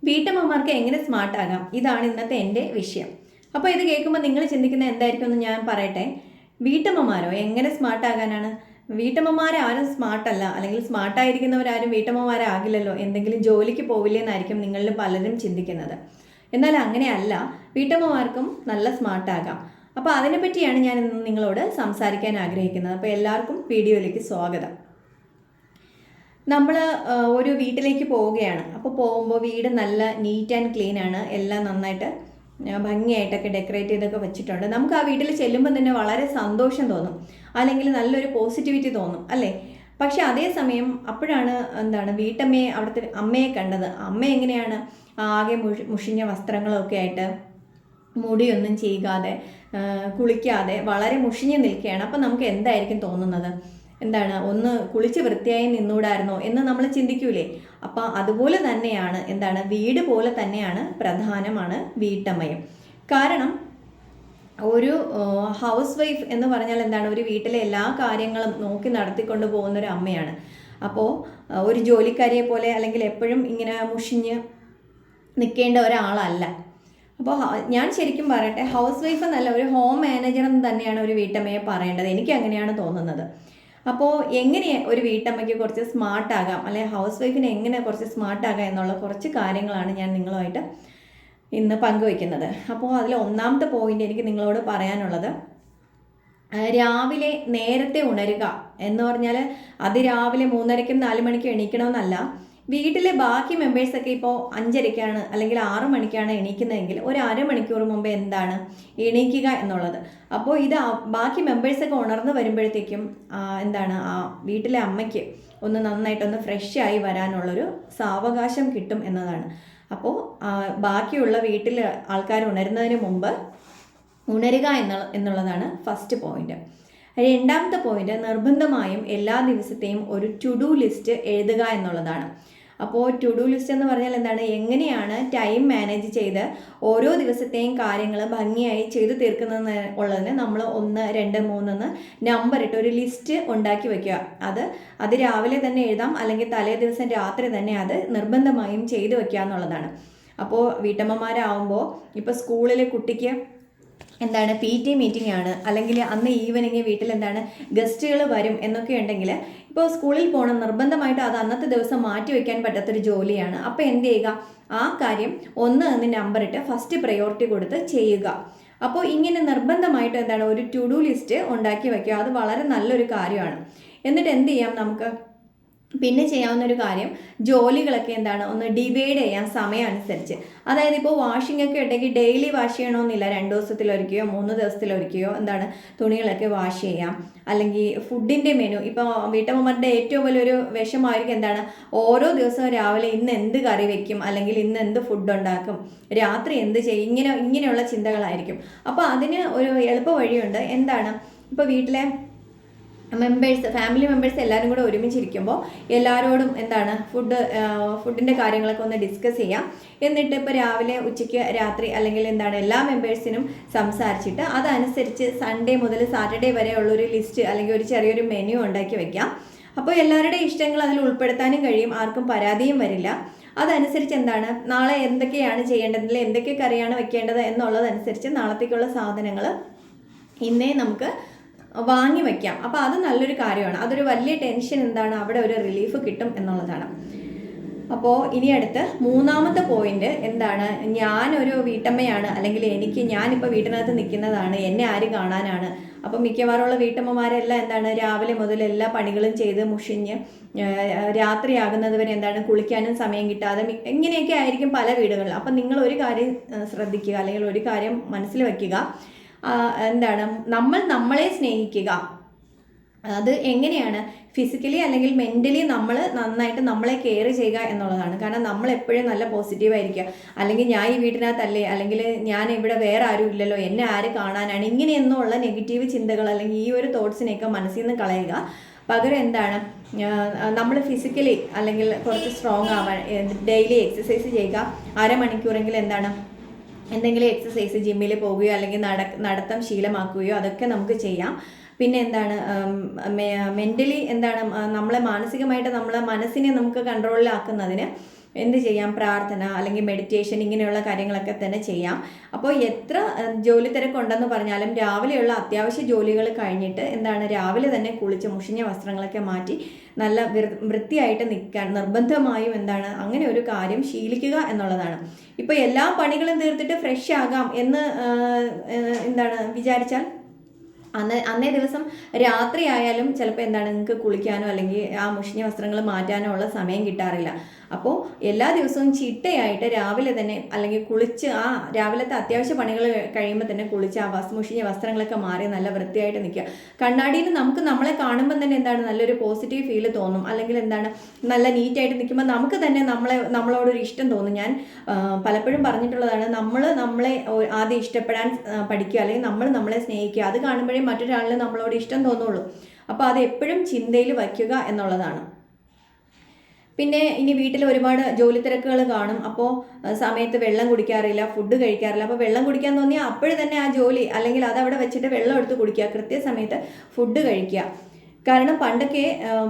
വീട്ടമ്മമാർക്ക് എങ്ങനെ സ്മാർട്ട് ആകാം, ഇതാണ് ഇന്നത്തെ എൻ്റെ വിഷയം. അപ്പോൾ ഇത് കേൾക്കുമ്പോൾ നിങ്ങൾ ചിന്തിക്കുന്നത് എന്തായിരിക്കും എന്ന് ഞാൻ പറയട്ടെ. വീട്ടമ്മമാരോ എങ്ങനെ സ്മാർട്ട് ആകാനാണ്? വീട്ടമ്മമാരാരും സ്മാർട്ടല്ല, അല്ലെങ്കിൽ സ്മാർട്ടായിരിക്കുന്നവരാരും വീട്ടമ്മമാരാകില്ലല്ലോ, എന്തെങ്കിലും ജോലിക്ക് പോവില്ലേ എന്നായിരിക്കും നിങ്ങളിൽ പലരും ചിന്തിക്കുന്നത്. എന്നാൽ അങ്ങനെയല്ല, വീട്ടമ്മമാർക്കും നല്ല സ്മാർട്ടാകാം. അപ്പോൾ അതിനെപ്പറ്റിയാണ് ഞാൻ ഇന്ന് നിങ്ങളോട് സംസാരിക്കാൻ ആഗ്രഹിക്കുന്നത്. അപ്പോൾ എല്ലാവർക്കും വീഡിയോയിലേക്ക് സ്വാഗതം. നമ്മൾ ഒരു വീട്ടിലേക്ക് പോവുകയാണ്. അപ്പോൾ പോകുമ്പോൾ വീട് നല്ല നീറ്റ് ആൻഡ് ക്ലീൻ ആണ്, എല്ലാം നന്നായിട്ട് ഭംഗിയായിട്ടൊക്കെ ഡെക്കറേറ്റ് ചെയ്തൊക്കെ വെച്ചിട്ടുണ്ട്. നമുക്ക് ആ വീട്ടിൽ ചെല്ലുമ്പോൾ തന്നെ വളരെ സന്തോഷം തോന്നും, അല്ലെങ്കിൽ നല്ലൊരു പോസിറ്റിവിറ്റി തോന്നും, അല്ലേ? പക്ഷെ അതേസമയം അപ്പോഴാണ് വീട്ടമ്മയെ, അവിടുത്തെ അമ്മയെ കണ്ടത്. അമ്മ എങ്ങനെയാണ് ആകെ മുഷിഞ്ഞ വസ്ത്രങ്ങളൊക്കെ ആയിട്ട്, മുടിയൊന്നും ചെയ്യാതെ, കുളിക്കാതെ വളരെ മുഷിഞ്ഞ് നിൽക്കുകയാണ്. അപ്പം നമുക്ക് എന്തായിരിക്കും തോന്നുന്നത്? ഒന്ന് കുളിച്ച് വൃത്തിയായി നിന്നൂടായിരുന്നോ എന്ന് നമ്മൾ ചിന്തിക്കൂലേ? അപ്പം അതുപോലെ തന്നെയാണ് വീട് പോലെ തന്നെയാണ് പ്രധാനമാണ് വീട്ടമ്മയും. കാരണം ഒരു ഹൗസ് വൈഫ് എന്ന് പറഞ്ഞാൽ ഒരു വീട്ടിലെ എല്ലാ കാര്യങ്ങളും നോക്കി നടത്തിക്കൊണ്ട് പോകുന്ന ഒരു അമ്മയാണ്. അപ്പോൾ ഒരു ജോലിക്കാരിയെ പോലെ അല്ലെങ്കിൽ എപ്പോഴും ഇങ്ങനെ മുഷിഞ്ഞ് നിൽക്കേണ്ട ഒരാളല്ല. അപ്പോൾ ഞാൻ ശരിക്കും പറയട്ടെ, ഹൗസ് വൈഫ് എന്നല്ല, ഒരു ഹോം മാനേജർ എന്ന് തന്നെയാണ് ഒരു വീട്ടമ്മയെ പറയേണ്ടത്. എനിക്ക് അങ്ങനെയാണ് തോന്നുന്നത്. അപ്പോൾ എങ്ങനെ ഒരു വീട്ടമ്മയ്ക്ക് കുറച്ച് സ്മാർട്ടാകാം, അല്ലെങ്കിൽ ഹൗസ് വൈഫിന് എങ്ങനെ കുറച്ച് സ്മാർട്ടാകാം എന്നുള്ള കുറച്ച് കാര്യങ്ങളാണ് ഞാൻ നിങ്ങളുമായിട്ട് ഇന്ന് പങ്കുവയ്ക്കുന്നത്. അപ്പോൾ അതിൽ ഒന്നാമത്തെ പോയിന്റ് എനിക്ക് നിങ്ങളോട് പറയാനുള്ളത്, രാവിലെ നേരത്തെ ഉണരുക എന്ന് പറഞ്ഞാൽ അതിരാവിലെ 3:30ക്കും 4 മണിക്കും എണീക്കണമെന്നല്ല. വീട്ടിലെ ബാക്കി മെമ്പേഴ്സൊക്കെ ഇപ്പോൾ 5:30ക്കാണ് അല്ലെങ്കിൽ 6 മണിക്കാണ് എണീക്കുന്നതെങ്കിൽ ഒരു അരമണിക്കൂർ മുമ്പ് എണീക്കുക എന്നുള്ളത്. അപ്പോൾ ഇത് ബാക്കി മെമ്പേഴ്സൊക്കെ ഉണർന്ന് വരുമ്പോഴത്തേക്കും ആ വീട്ടിലെ അമ്മയ്ക്ക് ഒന്ന് നന്നായിട്ടൊന്ന് ഫ്രഷ് ആയി വരാനുള്ളൊരു സാവകാശം കിട്ടും എന്നതാണ്. അപ്പോൾ ബാക്കിയുള്ള വീട്ടിൽ ആൾക്കാർ ഉണരുന്നതിന് മുമ്പ് ഉണരുക എന്നുള്ളതാണ് ഫസ്റ്റ് പോയിന്റ്. രണ്ടാമത്തെ പോയിന്റ്, നിർബന്ധമായും എല്ലാ ദിവസത്തെയും ഒരു ടു ഡു ലിസ്റ്റ് എഴുതുക എന്നുള്ളതാണ്. അപ്പോൾ ടു ഡു ലിസ്റ്റ് എന്ന് പറഞ്ഞാൽ എങ്ങനെയാണ് ടൈം മാനേജ് ചെയ്ത് ഓരോ ദിവസത്തെയും കാര്യങ്ങൾ ഭംഗിയായി ചെയ്തു തീർക്കുന്നതെന്ന് ഉള്ളതിന് നമ്മൾ 1, 2, 3 എന്ന് നമ്പർ ഇട്ട് ഒരു ലിസ്റ്റ് ഉണ്ടാക്കി വയ്ക്കുക. അത് രാവിലെ തന്നെ എഴുതാം, അല്ലെങ്കിൽ തലേ ദിവസം രാത്രി തന്നെ അത് നിർബന്ധമായും ചെയ്തു വയ്ക്കുക എന്നുള്ളതാണ്. അപ്പോൾ വീട്ടമ്മമാരാകുമ്പോൾ ഇപ്പോൾ സ്കൂളിലെ കുട്ടിക്ക് PT മീറ്റിംഗ് ആണ്, അല്ലെങ്കിൽ അന്ന് ഈവനിങ് വീട്ടിൽ ഗസ്റ്റുകൾ വരും എന്നൊക്കെ ഉണ്ടെങ്കിൽ ഇപ്പോൾ സ്കൂളിൽ പോകണം നിർബന്ധമായിട്ട്, അത് അന്നത്തെ ദിവസം മാറ്റി വയ്ക്കാൻ പറ്റാത്തൊരു ജോലിയാണ്. അപ്പോൾ എന്ത് ചെയ്യുക, ആ കാര്യം 1 എന്ന് നമ്പർ ഇട്ട് ഫസ്റ്റ് പ്രയോറിറ്റി കൊടുത്ത് ചെയ്യുക. അപ്പോൾ ഇങ്ങനെ നിർബന്ധമായിട്ട് ഒരു ടു ഡു ലിസ്റ്റ് ഉണ്ടാക്കി വയ്ക്കുക. അത് വളരെ നല്ലൊരു കാര്യമാണ്. എന്നിട്ട് എന്ത് ചെയ്യാം, നമുക്ക് പിന്നെ ചെയ്യാവുന്ന ഒരു കാര്യം, ജോലികളൊക്കെ ഒന്ന് ഡിവൈഡ് ചെയ്യാം സമയം അനുസരിച്ച്. അതായത് ഇപ്പോൾ വാഷിംഗ് ഒക്കെ ഉണ്ടെങ്കിൽ ഡെയിലി വാഷ് ചെയ്യണമെന്നില്ല, 2 ദിവസത്തിലൊരിക്കയോ 3 ദിവസത്തിലൊരിക്കയോ തുണികളൊക്കെ വാഷ് ചെയ്യാം. അല്ലെങ്കിൽ ഫുഡിൻ്റെ മെനു, ഇപ്പോൾ വീട്ടമ്മമാരുടെ ഏറ്റവും വലിയൊരു വിഷമമായിരിക്കും ഓരോ ദിവസവും രാവിലെ ഇന്ന് എന്ത് കറി വെക്കും, അല്ലെങ്കിൽ ഇന്ന് എന്ത് ഫുഡ് ഉണ്ടാക്കും, രാത്രി എന്ത് ചെയ്യും, ഇങ്ങനെയുള്ള ചിന്തകളായിരിക്കും. അപ്പോൾ അതിന് ഒരു എളുപ്പ വഴിയുണ്ട്. ഇപ്പോൾ വീട്ടിലെ ഫാമിലി മെമ്പേഴ്സ് എല്ലാവരും കൂടെ ഒരുമിച്ചിരിക്കുമ്പോൾ എല്ലാവരോടും ഫുഡിൻ്റെ കാര്യങ്ങളൊക്കെ ഒന്ന് ഡിസ്കസ് ചെയ്യാം. എന്നിട്ട് ഇപ്പോൾ രാവിലെ, ഉച്ചയ്ക്ക്, രാത്രി അല്ലെങ്കിൽ എല്ലാ മെമ്പേഴ്സിനും സംസാരിച്ചിട്ട് അതനുസരിച്ച് സൺഡേ മുതൽ സാറ്റർഡേ വരെ ഉള്ളൊരു ലിസ്റ്റ് അല്ലെങ്കിൽ ഒരു ചെറിയൊരു മെനു ഉണ്ടാക്കി വെക്കാം. അപ്പോൾ എല്ലാവരുടെയും ഇഷ്ടങ്ങൾ അതിൽ ഉൾപ്പെടുത്താനും കഴിയും, ആർക്കും പരാതിയും വരില്ല. അതനുസരിച്ച് നാളെ എന്തൊക്കെയാണ് ചെയ്യേണ്ടത്, എന്തൊക്കെ കറിയാണ് വെക്കേണ്ടത് എന്നുള്ളതനുസരിച്ച് നാളത്തേക്കുള്ള സാധനങ്ങൾ ഇന്നേ നമുക്ക് വാങ്ങി വയ്ക്കാം. അപ്പോൾ അത് നല്ലൊരു കാര്യമാണ്. അതൊരു വലിയ ടെൻഷൻ അവിടെ ഒരു റിലീഫ് കിട്ടും എന്നുള്ളതാണ്. അപ്പോൾ ഇനി അടുത്ത് മൂന്നാമത്തെ പോയിന്റ് ഞാനൊരു വീട്ടമ്മയാണ്, അല്ലെങ്കിൽ ഞാനിപ്പോൾ വീട്ടിനകത്ത് നിൽക്കുന്നതാണ്, എന്നെ ആര് കാണാനാണ്? അപ്പോൾ മിക്കവാറുള്ള വീട്ടമ്മമാരെല്ലാം രാവിലെ മുതൽ എല്ലാ പണികളും ചെയ്ത് മുഷിഞ്ഞ് രാത്രിയാകുന്നത് വരെ കുളിക്കാനും സമയം കിട്ടാതെ ഇങ്ങനെയൊക്കെ ആയിരിക്കും പല വീടുകളിൽ. അപ്പം നിങ്ങൾ ഒരു കാര്യം ശ്രദ്ധിക്കുക, അല്ലെങ്കിൽ ഒരു കാര്യം മനസ്സിൽ വയ്ക്കുക, നമ്മൾ നമ്മളെ സ്നേഹിക്കുക. അത് എങ്ങനെയാണ്? ഫിസിക്കലി അല്ലെങ്കിൽ മെൻ്റലി നമ്മൾ നന്നായിട്ട് നമ്മളെ കെയർ ചെയ്യുക എന്നുള്ളതാണ്. കാരണം നമ്മൾ എപ്പോഴും നല്ല പോസിറ്റീവായിരിക്കുക, അല്ലെങ്കിൽ ഞാൻ ഈ വീട്ടിനകത്തല്ലേ, അല്ലെങ്കിൽ ഞാൻ ഇവിടെ വേറെ ആരും ഇല്ലല്ലോ, എന്നെ ആര് കാണാനാണ്, ഇങ്ങനെയൊന്നുള്ള നെഗറ്റീവ് ചിന്തകൾ അല്ലെങ്കിൽ ഈ ഒരു തോട്ട്സിനെയൊക്കെ മനസ്സിൽ നിന്ന് കളയുക. പകരം നമ്മൾ ഫിസിക്കലി അല്ലെങ്കിൽ കുറച്ച് സ്ട്രോങ് ആവാൻ ഡെയിലി എക്സസൈസ് ചെയ്യുക. അരമണിക്കൂറെങ്കിലും എന്തെങ്കിലും എക്സസൈസ്, ജിമ്മിൽ പോവുകയോ അല്ലെങ്കിൽ നടത്തം ശീലമാക്കുകയോ അതൊക്കെ നമുക്ക് ചെയ്യാം. പിന്നെ മെൻ്റലി നമ്മളെ മാനസികമായിട്ട് നമ്മളെ മനസ്സിനെ നമുക്ക് കൺട്രോളിലാക്കുന്നതിന് എന്ത് ചെയ്യാം, പ്രാർത്ഥന അല്ലെങ്കിൽ മെഡിറ്റേഷൻ ഇങ്ങനെയുള്ള കാര്യങ്ങളൊക്കെ തന്നെ ചെയ്യാം. അപ്പോൾ എത്ര ജോലി തിരക്കുണ്ടെന്ന് പറഞ്ഞാലും രാവിലെയുള്ള അത്യാവശ്യ ജോലികൾ കഴിഞ്ഞിട്ട് എന്താണ് രാവിലെ തന്നെ കുളിച്ച് മുഷിഞ്ഞ വസ്ത്രങ്ങളൊക്കെ മാറ്റി നല്ല വൃത്തിയായിട്ട് നിൽക്കാൻ നിർബന്ധമായും എന്താണ് അങ്ങനെ ഒരു കാര്യം ശീലിക്കുക എന്നുള്ളതാണ്. ഇപ്പോൾ എല്ലാ പണികളും തീർത്തിട്ട് ഫ്രഷ് ആകാം എന്ന് എന്താണ് വിചാരിച്ചാൽ അന്നേ ദിവസം രാത്രി ആയാലും ചിലപ്പോൾ എന്താണ് നിങ്ങൾക്ക് കുളിക്കാനോ അല്ലെങ്കിൽ ആ മുഷിഞ്ഞ വസ്ത്രങ്ങൾ മാറ്റാനോ ഉള്ള സമയം കിട്ടാറില്ല. അപ്പോൾ എല്ലാ ദിവസവും ചിട്ടയായിട്ട് രാവിലെ തന്നെ അല്ലെങ്കിൽ കുളിച്ച് ആ രാവിലത്തെ അത്യാവശ്യ പണികൾ കഴിയുമ്പോൾ തന്നെ കുളിച്ച് ആ മുഷിഞ്ഞ വസ്ത്രങ്ങളൊക്കെ മാറി നല്ല വൃത്തിയായിട്ട് നിൽക്കുക. കണ്ണാടിയിൽ നമുക്ക് നമ്മളെ കാണുമ്പോൾ തന്നെ എന്താണ് നല്ലൊരു പോസിറ്റീവ് ഫീല് തോന്നും, അല്ലെങ്കിൽ എന്താണ് നല്ല നീറ്റായിട്ട് നിൽക്കുമ്പോൾ നമുക്ക് തന്നെ നമ്മളോടൊരു ഇഷ്ടം തോന്നും. ഞാൻ പലപ്പോഴും പറഞ്ഞിട്ടുള്ളതാണ്, നമ്മളെ ആദ്യം ഇഷ്ടപ്പെടാൻ പഠിക്കുക, അല്ലെങ്കിൽ നമ്മളെ സ്നേഹിക്കുക. അത് കാണുമ്പോഴേ മറ്റൊരാളിന് നമ്മളോട് ഇഷ്ടം തോന്നുള്ളൂ. അപ്പോൾ അത് എപ്പോഴും ചിന്തയിൽ വയ്ക്കുക എന്നുള്ളതാണ്. പിന്നെ ഇനി വീട്ടിൽ ഒരുപാട് ജോലി തിരക്കുകൾ കാണും. അപ്പോൾ സമയത്ത് വെള്ളം കുടിക്കാറില്ല, ഫുഡ് കഴിക്കാറില്ല. അപ്പോൾ വെള്ളം കുടിക്കാൻ തോന്നിയാൽ അപ്പോഴും തന്നെ ആ ജോലി അല്ലെങ്കിൽ അതവിടെ വെച്ചിട്ട് വെള്ളം എടുത്ത് കുടിക്കുക, കൃത്യസമയത്ത് ഫുഡ് കഴിക്കുക. കാരണം പണ്ടൊക്കെ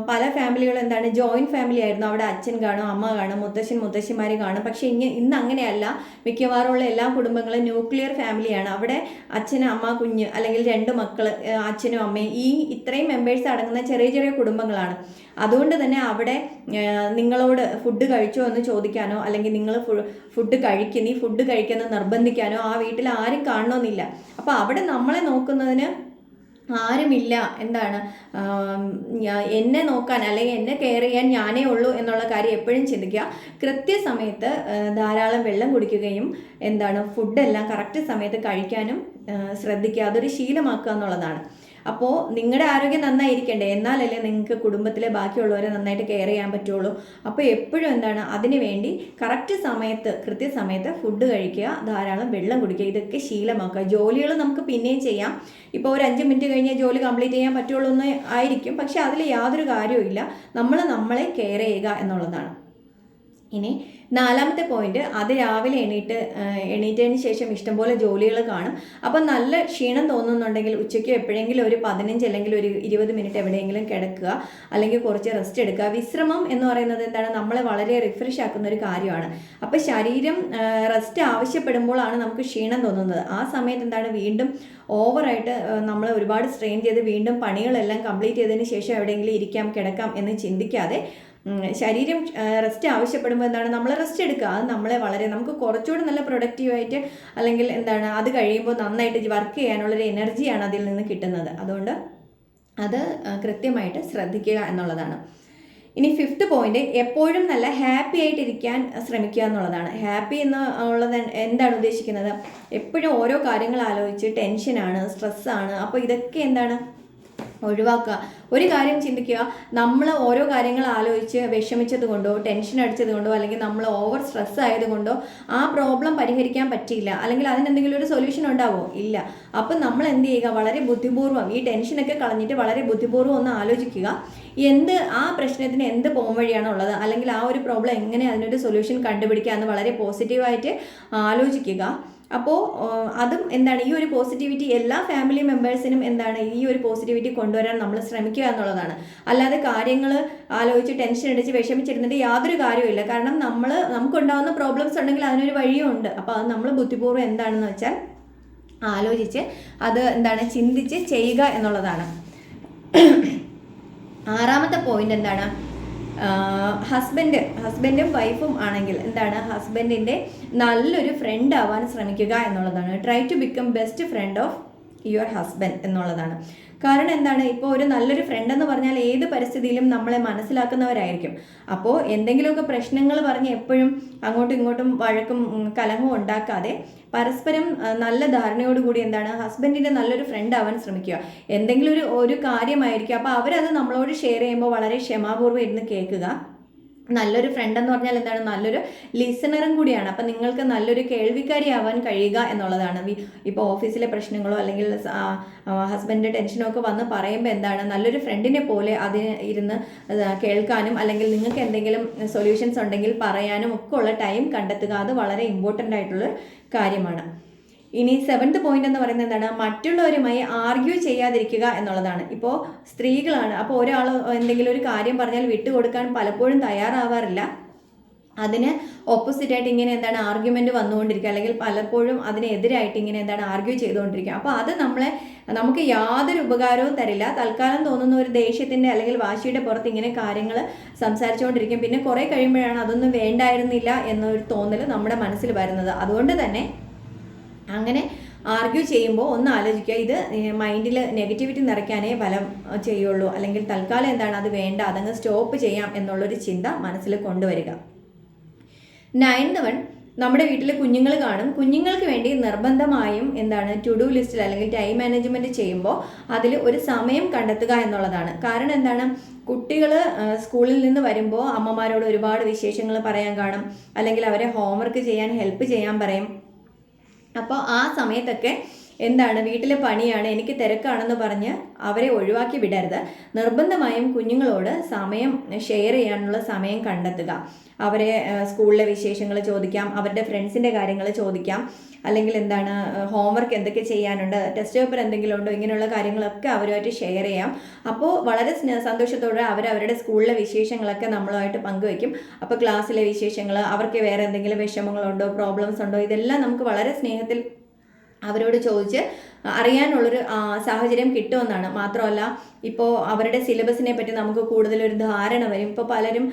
പല ഫാമിലികളും എന്താണ് ജോയിൻറ്റ് ഫാമിലി ആയിരുന്നു. അവിടെ അച്ഛൻ കാണും, അമ്മ കാണും, മുത്തശ്ശന്മാർ കാണും. പക്ഷേ ഇന്ന് അങ്ങനെയല്ല. മിക്കവാറുമുള്ള എല്ലാ കുടുംബങ്ങളും ന്യൂക്ലിയർ ഫാമിലിയാണ്. അവിടെ അച്ഛൻ, അമ്മ, കുഞ്ഞ് അല്ലെങ്കിൽ 2 മക്കൾ, അച്ഛനും അമ്മയും, ഇത്രയും മെമ്പേഴ്സ് അടങ്ങുന്ന ചെറിയ ചെറിയ കുടുംബങ്ങളാണ്. അതുകൊണ്ട് തന്നെ അവിടെ നിങ്ങളോട് ഫുഡ് കഴിച്ചോ എന്ന് ചോദിക്കാനോ അല്ലെങ്കിൽ നിങ്ങൾ നീ ഫുഡ് കഴിക്കുന്നത് നിർബന്ധിക്കാനോ ആ വീട്ടിൽ ആരും കാണണമെന്നില്ല. അപ്പോൾ അവിടെ നമ്മളെ നോക്കുന്നതിന് ആരുമില്ല. എന്താണ് എന്നെ നോക്കാൻ അല്ലെങ്കിൽ എന്നെ കെയർ ചെയ്യാൻ ഞാനേ ഉള്ളൂ എന്നുള്ള കാര്യം എപ്പോഴും ചിന്തിക്കുക. കൃത്യസമയത്ത് ധാരാളം വെള്ളം കുടിക്കുകയും എന്താണ് ഫുഡെല്ലാം കറക്റ്റ് സമയത്ത് കഴിക്കാനും ശ്രദ്ധിക്കുക. അതൊരു ശീലമാക്കുക എന്നുള്ളതാണ്. അപ്പോൾ നിങ്ങളുടെ ആരോഗ്യം നന്നായിരിക്കണ്ടേ, എന്നാലല്ലേ നിങ്ങൾക്ക് കുടുംബത്തിലെ ബാക്കിയുള്ളവരെ നന്നായിട്ട് കെയർ ചെയ്യാൻ പറ്റുള്ളൂ. അപ്പോൾ എപ്പോഴും എന്താണ് അതിന് വേണ്ടി കൃത്യസമയത്ത് ഫുഡ് കഴിക്കുക, ധാരാളം വെള്ളം കുടിക്കുക, ഇതൊക്കെ ശീലമാക്കുക. ജോലികൾ നമുക്ക് പിന്നെയും ചെയ്യാം. ഇപ്പോൾ ഒരു 5 മിനിറ്റ് കഴിഞ്ഞ് ജോലി കംപ്ലീറ്റ് ചെയ്യാൻ പറ്റുള്ളൂ എന്ന് ആയിരിക്കും, പക്ഷെ അതിൽ യാതൊരു കാര്യവും ഇല്ല. നമ്മളെ കെയർ ചെയ്യുക എന്നുള്ളതാണ്. ഇനി 4ാമത്തെ പോയിന്റ്, അത് രാവിലെ എണീറ്റതിന് ശേഷം ഇഷ്ടംപോലെ ജോലികൾ കാണും. അപ്പം നല്ല ക്ഷീണം തോന്നുന്നുണ്ടെങ്കിൽ ഉച്ചയ്ക്ക് എപ്പോഴെങ്കിലും ഒരു 15 അല്ലെങ്കിൽ ഒരു 20 മിനിറ്റ് എവിടെയെങ്കിലും കിടക്കുക, അല്ലെങ്കിൽ കുറച്ച് റെസ്റ്റ് എടുക്കുക. വിശ്രമം എന്ന് പറയുന്നത് എന്താണ്, നമ്മളെ വളരെ റിഫ്രഷ് ആക്കുന്ന ഒരു കാര്യമാണ്. അപ്പം ശരീരം റെസ്റ്റ് ആവശ്യപ്പെടുമ്പോഴാണ് നമുക്ക് ക്ഷീണം തോന്നുന്നത്. ആ സമയത്ത് എന്താണ് വീണ്ടും ഓവറായിട്ട് നമ്മൾ ഒരുപാട് സ്ട്രെയിൻ ചെയ്ത് വീണ്ടും പണികളെല്ലാം കംപ്ലീറ്റ് ചെയ്തതിന് ശേഷം എവിടെയെങ്കിലും ഇരിക്കാം, കിടക്കാം എന്ന് ചിന്തിക്കാതെ ശരീരം റെസ്റ്റ് ആവശ്യപ്പെടുമ്പോൾ എന്താണ് നമ്മൾ റെസ്റ്റ് എടുക്കുക. അത് നമുക്ക് കുറച്ചുകൂടി നല്ല പ്രൊഡക്റ്റീവായിട്ട് അല്ലെങ്കിൽ എന്താണ് അത് കഴിയുമ്പോൾ നന്നായിട്ട് വർക്ക് ചെയ്യാനുള്ളൊരു എനർജിയാണ് അതിൽ നിന്ന് കിട്ടുന്നത്. അതുകൊണ്ട് അത് കൃത്യമായിട്ട് ശ്രദ്ധിക്കുക എന്നുള്ളതാണ്. ഇനി 5th പോയിന്റ്, എപ്പോഴും നല്ല ഹാപ്പി ആയിട്ടിരിക്കാൻ ശ്രമിക്കുക എന്നുള്ളതാണ്. ഹാപ്പി എന്നുള്ളത് എന്താണ് ഉദ്ദേശിക്കുന്നത്, എപ്പോഴും ഓരോ കാര്യങ്ങൾ ആലോചിച്ച് ടെൻഷനാണ്, സ്ട്രെസ്സാണ്. അപ്പോൾ ഇതൊക്കെ എന്താണ് ഒഴിവാക്കുക. ഒരു കാര്യം ചിന്തിക്കുക, നമ്മൾ ഓരോ കാര്യങ്ങൾ ആലോചിച്ച് വിഷമിച്ചത് കൊണ്ടോ ടെൻഷൻ അടിച്ചത് കൊണ്ടോ അല്ലെങ്കിൽ നമ്മൾ ഓവർ സ്ട്രെസ് ആയതുകൊണ്ടോ ആ പ്രോബ്ലം പരിഹരിക്കാൻ പറ്റിയില്ല, അല്ലെങ്കിൽ അതിനെന്തെങ്കിലും ഒരു സൊല്യൂഷൻ ഉണ്ടാവോ? ഇല്ല. അപ്പം നമ്മൾ എന്ത് ചെയ്യുക, വളരെ ബുദ്ധിപൂർവ്വം ഈ ടെൻഷനൊക്കെ കളഞ്ഞിട്ട് വളരെ ബുദ്ധിപൂർവ്വം ഒന്ന് ആലോചിക്കുക, ആ പ്രശ്നത്തിന് എന്ത് പോംവഴിയാണോ ഉള്ളത്, അല്ലെങ്കിൽ ആ ഒരു പ്രോബ്ലം എങ്ങനെ അതിനൊരു സൊല്യൂഷൻ കണ്ടുപിടിക്കുക എന്ന് വളരെ പോസിറ്റീവായിട്ട് ആലോചിക്കുക. അപ്പോൾ അതും എന്താണ് ഈ ഒരു പോസിറ്റിവിറ്റി എല്ലാ ഫാമിലി മെമ്പേഴ്സിനും എന്താണ് ഈ ഒരു പോസിറ്റിവിറ്റി കൊണ്ടുവരാൻ നമ്മൾ ശ്രമിക്കുക എന്നുള്ളതാണ്. അല്ലാതെ കാര്യങ്ങൾ ആലോചിച്ച് ടെൻഷൻ അടിച്ച് വിഷമിച്ചിരുന്നിട്ട് യാതൊരു കാര്യവുമില്ല. കാരണം നമുക്കുണ്ടാകുന്ന പ്രോബ്ലംസ് ഉണ്ടെങ്കിൽ അതിനൊരു വഴിയും ഉണ്ട്. അപ്പോൾ അത് നമ്മൾ ബുദ്ധിപൂർവ്വം എന്താണെന്ന് വെച്ചാൽ ആലോചിച്ച് അത് എന്താണ് ചിന്തിച്ച് ചെയ്യുക എന്നുള്ളതാണ്. 6ാമത്തെ പോയിന്റ് എന്താണ്, ഹസ്ബൻഡും വൈഫും ആണെങ്കിൽ എന്താണ് ഹസ്ബൻഡിൻ്റെ നല്ലൊരു ഫ്രണ്ട് ആവാൻ ശ്രമിക്കുക എന്നുള്ളതാണ്. Try to become best friend of your husband എന്നുള്ളതാണ്. കാരണം എന്താണ്, ഇപ്പോൾ ഒരു നല്ലൊരു ഫ്രണ്ട് എന്ന് പറഞ്ഞാൽ ഏത് പരിസ്ഥിതിയിലും നമ്മളെ മനസ്സിലാക്കുന്നവരായിരിക്കും. അപ്പോൾ എന്തെങ്കിലുമൊക്കെ പ്രശ്നങ്ങൾ പറഞ്ഞ് എപ്പോഴും അങ്ങോട്ടും ഇങ്ങോട്ടും വഴക്കും കലഹവും ഉണ്ടാക്കാതെ പരസ്പരം നല്ല ധാരണയോടുകൂടി എന്താണ് ഹസ്ബൻഡിൻ്റെ നല്ലൊരു ഫ്രണ്ട് ആവാൻ ശ്രമിക്കുക. എന്തെങ്കിലും ഒരു കാര്യമായിരിക്കും, അപ്പോൾ അവരത് നമ്മളോട് ഷെയർ ചെയ്യുമ്പോൾ വളരെ ക്ഷമാപൂർവ്വം ഇരുന്ന് കേൾക്കുക. നല്ലൊരു ഫ്രണ്ട് എന്ന് പറഞ്ഞാൽ എന്താണ്, നല്ലൊരു ലിസണറും കൂടിയാണ്. അപ്പം നിങ്ങൾക്ക് നല്ലൊരു കേൾവിക്കാരിയാവാൻ കഴിയുക എന്നുള്ളതാണ്. ഇപ്പോൾ ഓഫീസിലെ പ്രശ്നങ്ങളോ അല്ലെങ്കിൽ ഹസ്ബൻഡിൻ്റെ ടെൻഷനോ ഒക്കെ വന്ന് പറയുമ്പോൾ എന്താണ് നല്ലൊരു ഫ്രണ്ടിനെ പോലെ അതിന് ഇരുന്ന് കേൾക്കാനും അല്ലെങ്കിൽ നിങ്ങൾക്ക് എന്തെങ്കിലും സൊല്യൂഷൻസ് ഉണ്ടെങ്കിൽ പറയാനും ഒക്കെ ഉള്ള ടൈം കണ്ടെത്തുക. അത് വളരെ ഇമ്പോർട്ടൻ്റ് ആയിട്ടുള്ള കാര്യമാണ്. ഇനി 7th പോയിന്റ് എന്ന് പറയുന്നത് എന്താണ്, മറ്റുള്ളവരുമായി ആർഗ്യൂ ചെയ്യാതിരിക്കുക എന്നുള്ളതാണ്. ഇപ്പോൾ സ്ത്രീകളാണ്, അപ്പോൾ ഒരാൾ എന്തെങ്കിലും ഒരു കാര്യം പറഞ്ഞാൽ വിട്ടുകൊടുക്കാൻ പലപ്പോഴും തയ്യാറാവാറില്ല. അതിന് ഓപ്പോസിറ്റായിട്ട് ഇങ്ങനെ എന്താണ് ആർഗ്യുമെന്റ് വന്നുകൊണ്ടിരിക്കുക, അല്ലെങ്കിൽ പലപ്പോഴും അതിനെതിരായിട്ട് ഇങ്ങനെ എന്താണ് ആർഗ്യൂ ചെയ്തുകൊണ്ടിരിക്കുക. അപ്പോൾ അത് നമുക്ക് യാതൊരു ഉപകാരവും തരില്ല. തൽക്കാലം തോന്നുന്ന ഒരു ദേഷ്യത്തിൻ്റെ അല്ലെങ്കിൽ വാശിയുടെ പുറത്ത് ഇങ്ങനെ കാര്യങ്ങൾ സംസാരിച്ചുകൊണ്ടിരിക്കും. പിന്നെ കുറേ കഴിയുമ്പോഴാണ് അതൊന്നും വേണ്ടായിരുന്നില്ല എന്നൊരു തോന്നൽ നമ്മുടെ മനസ്സിൽ വരുന്നത്. അതുകൊണ്ട് തന്നെ അങ്ങനെ ആർഗ്യൂ ചെയ്യുമ്പോൾ ഒന്ന് ആലോചിക്കുക, ഇത് മൈൻഡിൽ നെഗറ്റിവിറ്റി നിറയ്ക്കാനേ ഫലം ചെയ്യുള്ളൂ, അല്ലെങ്കിൽ തൽക്കാലം എന്താണ് അത് വേണ്ട, അതങ്ങ് സ്റ്റോപ്പ് ചെയ്യാം എന്നുള്ളൊരു ചിന്ത മനസ്സിൽ കൊണ്ടുവരിക. 9th വൺ, നമ്മുടെ വീട്ടിൽ കുഞ്ഞുങ്ങൾ കാണും. കുഞ്ഞുങ്ങൾക്ക് വേണ്ടി നിർബന്ധമായും എന്താണ് ടു ഡു ലിസ്റ്റിൽ അല്ലെങ്കിൽ ടൈം മാനേജ്മെൻറ്റ് ചെയ്യുമ്പോൾ അതിൽ ഒരു സമയം കണ്ടെത്തുക എന്നുള്ളതാണ്. കാരണം എന്താണ്, കുട്ടികൾ സ്കൂളിൽ നിന്ന് വരുമ്പോൾ അമ്മമാരോട് ഒരുപാട് വിശേഷങ്ങൾ പറയാൻ കാണും, അല്ലെങ്കിൽ അവരെ ഹോംവർക്ക് ചെയ്യാൻ ഹെൽപ്പ് ചെയ്യാൻ പറയും. അപ്പോൾ ആ സമയത്തൊക്കെ എന്താണ് വീട്ടിലെ പണിയാണ്, എനിക്ക് തിരക്കാണെന്ന് പറഞ്ഞ് അവരെ ഒഴിവാക്കി വിടരുത്. നിർബന്ധമായും കുഞ്ഞുങ്ങളോട് സമയം ഷെയർ ചെയ്യാനുള്ള സമയം കണ്ടെത്തുക. അവരെ സ്കൂളിലെ വിശേഷങ്ങൾ ചോദിക്കാം, അവരുടെ ഫ്രണ്ട്സിൻ്റെ കാര്യങ്ങൾ ചോദിക്കാം, അല്ലെങ്കിൽ എന്താണ് ഹോംവർക്ക് എന്തൊക്കെ ചെയ്യാനുണ്ട്, ടെസ്റ്റ് പേപ്പർ എന്തെങ്കിലും ഉണ്ടോ, ഇങ്ങനെയുള്ള കാര്യങ്ങളൊക്കെ അവരുമായിട്ട് ഷെയർ ചെയ്യാം. അപ്പോൾ വളരെ സന്തോഷത്തോടെ അവരുടെ സ്കൂളിലെ വിശേഷങ്ങളൊക്കെ നമ്മളുമായിട്ട് പങ്കുവയ്ക്കും. അപ്പോൾ ക്ലാസ്സിലെ വിശേഷങ്ങൾ, അവർക്ക് വേറെ എന്തെങ്കിലും വിഷമങ്ങളുണ്ടോ, പ്രോബ്ലംസ് ഉണ്ടോ, ഇതെല്ലാം നമുക്ക് വളരെ സ്നേഹത്തിൽ അവരോട് ചോദിച്ച് അറിയാനുള്ളൊരു സാഹചര്യം കിട്ടുമെന്നാണ്. മാത്രമല്ല ഇപ്പോൾ അവരുടെ സിലബസിനെ പറ്റി നമുക്ക് കൂടുതലൊരു ധാരണ വരും. ഇപ്പോൾ പലരും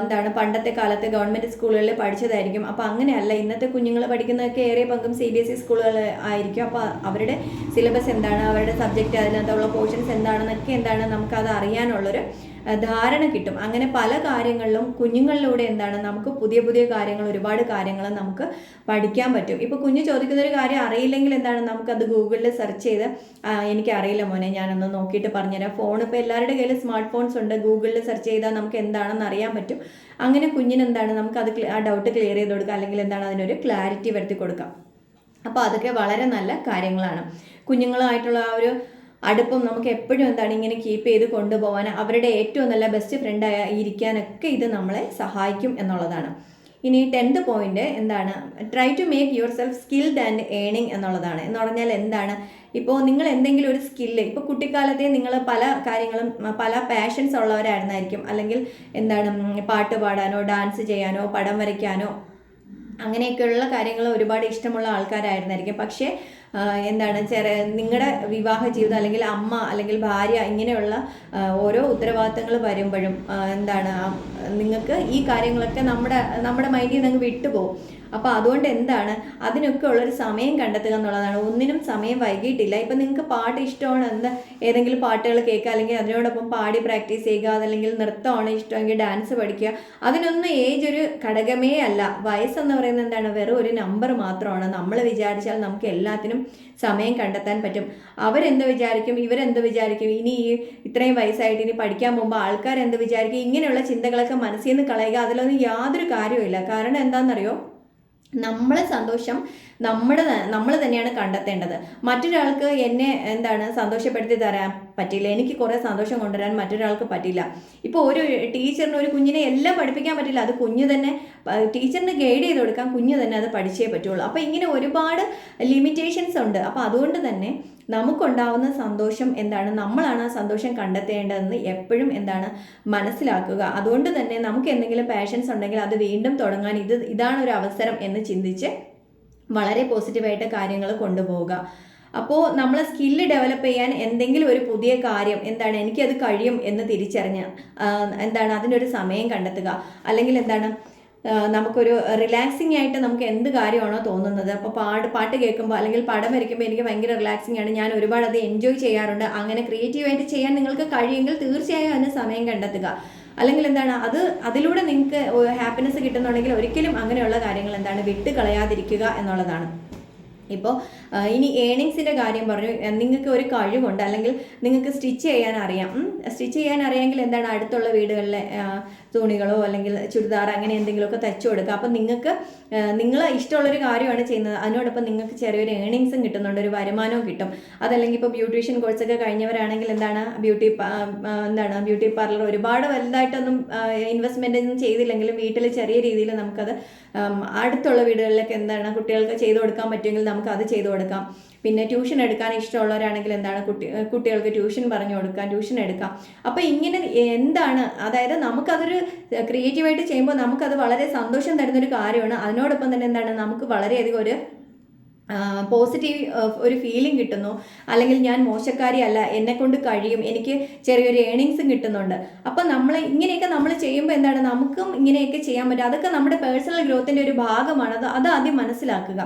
എന്താണ് പണ്ടത്തെ കാലത്ത് ഗവൺമെൻറ് സ്കൂളുകളിൽ പഠിച്ചതായിരിക്കും. അപ്പോൾ അങ്ങനെയല്ല, ഇന്നത്തെ കുഞ്ഞുങ്ങൾ പഠിക്കുന്നതൊക്കെ ഏറെ പങ്കും CBSE സ്കൂളുകൾ ആയിരിക്കും. അപ്പോൾ അവരുടെ സിലബസ് എന്താണ്, അവരുടെ സബ്ജക്റ്റ്, അതിനകത്തുള്ള പോർഷൻസ് എന്താണെന്നൊക്കെ നമുക്കത് അറിയാനുള്ളൊരു ധാരണ കിട്ടും. അങ്ങനെ പല കാര്യങ്ങളിലും കുഞ്ഞുങ്ങളിലൂടെ നമുക്ക് പുതിയ പുതിയ കാര്യങ്ങൾ, ഒരുപാട് കാര്യങ്ങൾ നമുക്ക് പഠിക്കാൻ പറ്റും. ഇപ്പോൾ കുഞ്ഞ് ചോദിക്കുന്നൊരു കാര്യം അറിയില്ലെങ്കിൽ നമുക്കത് ഗൂഗിളിൽ സെർച്ച് ചെയ്ത് എനിക്കറിയില്ല മോനെ, ഞാനൊന്ന് നോക്കിയിട്ട് പറഞ്ഞുതരാം. ഫോൺ ഇപ്പോൾ എല്ലാവരുടെ കയ്യിൽ സ്മാർട്ട് ഫോൺസ് ഉണ്ട്, ഗൂഗിളിൽ സെർച്ച് ചെയ്താൽ നമുക്ക് എന്താണെന്ന് അറിയാൻ പറ്റും. അങ്ങനെ കുഞ്ഞിന് നമുക്കത് ആ ഡൗട്ട് ക്ലിയർ ചെയ്ത് കൊടുക്കാം, അല്ലെങ്കിൽ അതിനൊരു ക്ലാരിറ്റി വരുത്തി കൊടുക്കാം. അപ്പോൾ അതൊക്കെ വളരെ നല്ല കാര്യങ്ങളാണ്. കുഞ്ഞുങ്ങളുമായിട്ടുള്ള ആ ഒരു അടുപ്പം നമുക്ക് എപ്പോഴും ഇങ്ങനെ കീപ്പ് ചെയ്ത് കൊണ്ടുപോകാൻ, അവരുടെ ഏറ്റവും നല്ല ബെസ്റ്റ് ഫ്രണ്ടായി ഇരിക്കാനൊക്കെ ഇത് നമ്മളെ സഹായിക്കും എന്നുള്ളതാണ്. ഇനി 10th point try to make yourself skilled and earning എന്നുള്ളതാണ്. എന്ന് പറഞ്ഞാൽ ഇപ്പോൾ നിങ്ങൾ എന്തെങ്കിലും ഒരു സ്കില്ല്, ഇപ്പോൾ കുട്ടിക്കാലത്തെ നിങ്ങൾ പല കാര്യങ്ങളും പല പാഷൻസ് ഉള്ളവരായിരുന്നായിരിക്കും, അല്ലെങ്കിൽ പാട്ട് പാടാനോ ഡാൻസ് ചെയ്യാനോ പടം വരയ്ക്കാനോ അങ്ങനെയൊക്കെയുള്ള കാര്യങ്ങൾ ഒരുപാട് ഇഷ്ടമുള്ള ആൾക്കാരായിരുന്നായിരിക്കും. പക്ഷേ നിങ്ങളുടെ വിവാഹ ജീവിതം, അല്ലെങ്കിൽ അമ്മ അല്ലെങ്കിൽ ഭാര്യ, ഇങ്ങനെയുള്ള ഓരോ ഉത്തരവാദിത്തങ്ങൾ വരുമ്പോഴും നിങ്ങൾക്ക് ഈ കാര്യങ്ങളൊക്കെ നമ്മുടെ മൈൻഡിൽ നിന്ന് വിട്ടുപോകും. അപ്പോൾ അതുകൊണ്ട് അതിനൊക്കെ ഉള്ളൊരു സമയം കണ്ടെത്തുക എന്നുള്ളതാണ്. ഒന്നിനും സമയം വൈകിട്ടില്ല. ഇപ്പം നിങ്ങൾക്ക് പാട്ട് ഇഷ്ടമാണ്, ഏതെങ്കിലും പാട്ടുകൾ കേൾക്കുക, അല്ലെങ്കിൽ അതിനോടൊപ്പം പാടി പ്രാക്ടീസ് ചെയ്യുക, അതല്ലെങ്കിൽ നൃത്തമാണ് ഇഷ്ടമെങ്കിൽ ഡാൻസ് പഠിക്കുക. അതിനൊന്നും ഏജ് ഒരു ഘടകമേ അല്ല. വയസ്സെന്ന് പറയുന്നത് വെറും ഒരു നമ്പർ മാത്രമാണ്. നമ്മൾ വിചാരിച്ചാൽ നമുക്ക് എല്ലാത്തിനും സമയം കണ്ടെത്താൻ പറ്റും. അവരെന്ത് വിചാരിക്കും, ഇവരെന്ത് വിചാരിക്കും, ഇനി ഇത്രയും വയസ്സായിട്ട് ഇനി പഠിക്കാൻ പോകുമ്പോൾ ആൾക്കാരെന്ത് വിചാരിക്കും, ഇങ്ങനെയുള്ള ചിന്തകളൊക്കെ മനസ്സിൽ നിന്ന് കളയുക. അതിലൊന്നും യാതൊരു കാര്യവുമില്ല. കാരണം എന്താണെന്നറിയോ, നമ്മളെ സന്തോഷം നമ്മൾ തന്നെയാണ് കണ്ടെത്തേണ്ടത്. മറ്റൊരാൾക്ക് എന്നെ സന്തോഷപ്പെടുത്തി തരാൻ പറ്റില്ല, എനിക്ക് കുറേ സന്തോഷം കൊണ്ടുവരാൻ മറ്റൊരാൾക്ക് പറ്റില്ല. ഇപ്പോൾ ഒരു ടീച്ചറിന് ഒരു കുഞ്ഞിനെ എല്ലാം പഠിപ്പിക്കാൻ പറ്റില്ല. അത് കുഞ്ഞ് തന്നെ, ടീച്ചറിന് ഗൈഡ് ചെയ്ത് കൊടുക്കാൻ കുഞ്ഞ് തന്നെ അത് പഠിച്ചേ പറ്റുള്ളൂ. അപ്പോൾ ഇങ്ങനെ ഒരുപാട് ലിമിറ്റേഷൻസ് ഉണ്ട്. അപ്പോൾ അതുകൊണ്ട് തന്നെ നമുക്കുണ്ടാവുന്ന സന്തോഷം നമ്മളാണ് ആ സന്തോഷം കണ്ടെത്തേണ്ടതെന്ന് എപ്പോഴും മനസ്സിലാക്കുക. അതുകൊണ്ട് തന്നെ നമുക്ക് എന്തെങ്കിലും പാഷൻസ് ഉണ്ടെങ്കിൽ അത് വീണ്ടും തുടങ്ങാൻ ഇതാണ് ഒരു അവസരം എന്ന് ചിന്തിച്ച് വളരെ പോസിറ്റീവായിട്ട് കാര്യങ്ങൾ കൊണ്ടുപോവുക. അപ്പോൾ നമ്മൾ സ്കില്ല് ഡെവലപ്പ് ചെയ്യാൻ എന്തെങ്കിലും ഒരു പുതിയ കാര്യം എനിക്കത് കഴിയും എന്ന് തിരിച്ചറിഞ്ഞ് അതിനൊരു സമയം കണ്ടെത്തുക. അല്ലെങ്കിൽ നമുക്കൊരു റിലാക്സിങ് ആയിട്ട് നമുക്ക് എന്ത് കാര്യമാണോ തോന്നുന്നത്, അപ്പോൾ പാട്ട് കേൾക്കുമ്പോൾ അല്ലെങ്കിൽ പടം വരയ്ക്കുമ്പോൾ എനിക്ക് ഭയങ്കര റിലാക്സിങ് ആണ്, ഞാൻ ഒരുപാട് അത് എൻജോയ് ചെയ്യാറുണ്ട്. അങ്ങനെ ക്രിയേറ്റീവായിട്ട് ചെയ്യാൻ നിങ്ങൾക്ക് കഴിയുമെങ്കിൽ തീർച്ചയായും അതിന് സമയം കണ്ടെത്തുക. അല്ലെങ്കിൽ അതിലൂടെ നിങ്ങൾക്ക് ഹാപ്പിനെസ് കിട്ടുന്നുണ്ടെങ്കിൽ ഒരിക്കലും അങ്ങനെയുള്ള കാര്യങ്ങൾ വിട്ട് കളയാതിരിക്കുക എന്നുള്ളതാണ്. ഇപ്പോൾ ഇനി ഏണിങ്സിൻ്റെ കാര്യം പറഞ്ഞു. നിങ്ങൾക്ക് ഒരു കഴിവുണ്ട്, അല്ലെങ്കിൽ നിങ്ങൾക്ക് സ്റ്റിച്ച് ചെയ്യാൻ അറിയാം. സ്റ്റിച്ച് ചെയ്യാൻ അറിയാമെങ്കിൽ അടുത്തുള്ള വീടുകളിലെ തുണികളോ അല്ലെങ്കിൽ ചുരിദാർ അങ്ങനെ എന്തെങ്കിലുമൊക്കെ തച്ചു കൊടുക്കുക. അപ്പം നിങ്ങൾ ഇഷ്ടമുള്ളൊരു കാര്യമാണ് ചെയ്യുന്നത്, അതിനോടൊപ്പം നിങ്ങൾക്ക് ചെറിയൊരു ഏണിങ്സും കിട്ടുന്നുണ്ട്, ഒരു വരുമാനവും കിട്ടും. അതല്ലെങ്കിൽ ഇപ്പോൾ ബ്യൂട്ടീഷ്യൻ കോഴ്സൊക്കെ കഴിഞ്ഞവരാണെങ്കിൽ ബ്യൂട്ടി പാർലർ ഒരുപാട് വലുതായിട്ടൊന്നും ഇൻവെസ്റ്റ്മെൻ്റ് ഒന്നും ചെയ്തില്ലെങ്കിലും വീട്ടിൽ ചെറിയ രീതിയിൽ നമുക്കത് അടുത്തുള്ള വീടുകളിലൊക്കെ കുട്ടികൾക്ക് ചെയ്തു കൊടുക്കാൻ പറ്റുമെങ്കിൽ നമുക്ക് അത് ചെയ്തു കൊടുക്കാം. പിന്നെ ട്യൂഷൻ എടുക്കാൻ ഇഷ്ടമുള്ളവരാണെങ്കിൽ എന്താണ് കുട്ടികൾക്ക് ട്യൂഷൻ പറഞ്ഞു കൊടുക്കാം, ട്യൂഷൻ എടുക്കാം. അപ്പോൾ ഇങ്ങനെ എന്താണ്, അതായത് നമുക്കതൊരു ക്രിയേറ്റീവായിട്ട് ചെയ്യുമ്പോൾ നമുക്കത് വളരെ സന്തോഷം തരുന്നൊരു കാര്യമാണ്. അതിനോടൊപ്പം തന്നെ എന്താണ്, നമുക്ക് വളരെയധികം ഒരു പോസിറ്റീവ് ഒരു ഫീലിംഗ് കിട്ടുന്നു. അല്ലെങ്കിൽ ഞാൻ മോശക്കാരി അല്ല, എന്നെ കൊണ്ട് കഴിയും, എനിക്ക് ചെറിയൊരു ഏണിങ്സും കിട്ടുന്നുണ്ട്. അപ്പം ഇങ്ങനെയൊക്കെ നമ്മൾ ചെയ്യുമ്പോൾ എന്താണ്, നമുക്കും ഇങ്ങനെയൊക്കെ ചെയ്യാൻ പറ്റും. അതൊക്കെ നമ്മുടെ പേഴ്സണൽ ഗ്രോത്തിൻ്റെ ഒരു ഭാഗമാണ്. അത് ആദ്യം മനസ്സിലാക്കുക.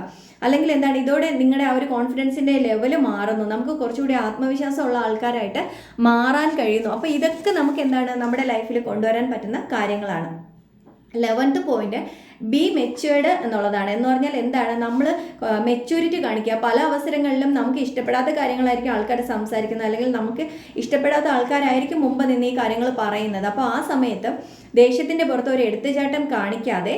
അല്ലെങ്കിൽ എന്താണ്, ഇതോടെ നിങ്ങളുടെ ആ ഒരു കോൺഫിഡൻസിൻ്റെ ലെവൽ മാറുന്നു, നമുക്ക് കുറച്ചുകൂടി ആത്മവിശ്വാസമുള്ള ആൾക്കാരായിട്ട് മാറാൻ കഴിയുന്നു. അപ്പോൾ ഇതൊക്കെ നമുക്ക് എന്താണ്, നമ്മുടെ ലൈഫിൽ കൊണ്ടുവരാൻ പറ്റുന്ന കാര്യങ്ങളാണ്. 11th പോയിന്റ്, ബി മെച്യൂർഡ് എന്നുള്ളതാണ്. എന്ന് പറഞ്ഞാൽ എന്താണ്, നമ്മൾ മെച്യൂരിറ്റി കാണിക്കുക. പല അവസരങ്ങളിലും നമുക്ക് ഇഷ്ടപ്പെടാത്ത കാര്യങ്ങളായിരിക്കും ആൾക്കാർ സംസാരിക്കുന്നത്, അല്ലെങ്കിൽ നമുക്ക് ഇഷ്ടപ്പെടാത്ത ആൾക്കാരായിരിക്കും മുമ്പ് നിന്ന് ഈ കാര്യങ്ങൾ പറയുന്നത്. അപ്പോൾ ആ സമയത്ത് ദേഷ്യത്തിൻ്റെ പുറത്ത് ഒരു എടുത്തുചാട്ടം കാണിക്കാതെ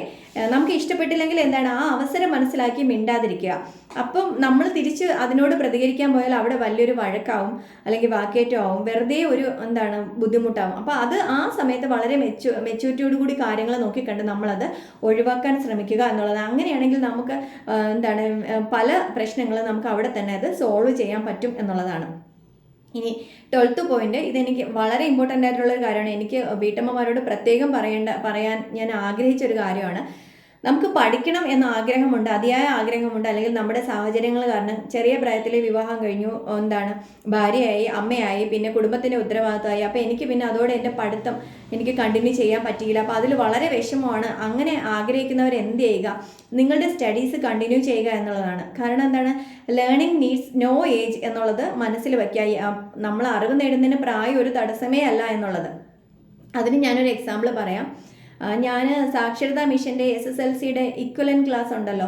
നമുക്ക് ഇഷ്ടപ്പെട്ടില്ലെങ്കിൽ എന്താണ്, ആ അവസരം മനസ്സിലാക്കി മിണ്ടാതിരിക്കുക. അപ്പം നമ്മൾ തിരിച്ച് അതിനോട് പ്രതികരിക്കാൻ പോയാൽ അവിടെ വലിയൊരു വഴക്കാവും, അല്ലെങ്കിൽ വാക്കേറ്റമാവും, വെറുതെ ഒരു എന്താണ് ബുദ്ധിമുട്ടാവും. അപ്പോൾ അത് ആ സമയത്ത് വളരെ മെച്യൂരിറ്റിയോട് കൂടി കാര്യങ്ങൾ നോക്കിക്കണ്ട് നമ്മളത് ഒഴിവാക്കാൻ ശ്രമിക്കുക എന്നുള്ളത്. അങ്ങനെയാണെങ്കിൽ നമുക്ക് എന്താണ്, പല പ്രശ്നങ്ങളും നമുക്ക് അവിടെ തന്നെ അത് സോൾവ് ചെയ്യാൻ പറ്റും എന്നുള്ളതാണ്. ഇനി 12th പോയിന്റ്, ഇതെനിക്ക് വളരെ ഇമ്പോർട്ടൻ്റ് ആയിട്ടുള്ളൊരു കാര്യമാണ്. എനിക്ക് വീട്ടമ്മമാരോട് പ്രത്യേകം പറയാൻ ഞാൻ ആഗ്രഹിച്ച ഒരു കാര്യമാണ്. നമുക്ക് പഠിക്കണം എന്ന ആഗ്രഹമുണ്ട്, അതിയായ ആഗ്രഹമുണ്ട്. അല്ലെങ്കിൽ നമ്മുടെ സാഹചര്യങ്ങൾ കാരണം ചെറിയ പ്രായത്തിൽ വിവാഹം കഴിഞ്ഞു, എന്താണ് ഭാര്യയായി, അമ്മയായി, പിന്നെ കുടുംബത്തിൻ്റെ ഉത്തരവാദിത്തമായി. അപ്പോൾ എനിക്ക് പിന്നെ അതോടെ എൻ്റെ പഠിത്തം എനിക്ക് കണ്ടിന്യൂ ചെയ്യാൻ പറ്റിയില്ല. അപ്പോൾ അതിൽ വളരെ വിഷമമാണ്. അങ്ങനെ ആഗ്രഹിക്കുന്നവർ എന്ത് ചെയ്യുക, നിങ്ങളുടെ സ്റ്റഡീസ് കണ്ടിന്യൂ ചെയ്യുക എന്നുള്ളതാണ്. കാരണം എന്താണ്, ലേണിംഗ് നീഡ്സ് നോ ഏജ് എന്നുള്ളത് മനസ്സിൽ വയ്ക്കുക. നമ്മൾ അറിവ് നേടുന്നതിന് പ്രായം ഒരു തടസ്സമേ അല്ല എന്നുള്ളത്. അതിന് ഞാനൊരു എക്സാമ്പിൾ പറയാം. ഞാൻ സാക്ഷരതാ മിഷൻ്റെ SSLCയുടെ ഇക്വലൻ്റ് ക്ലാസ് ഉണ്ടല്ലോ,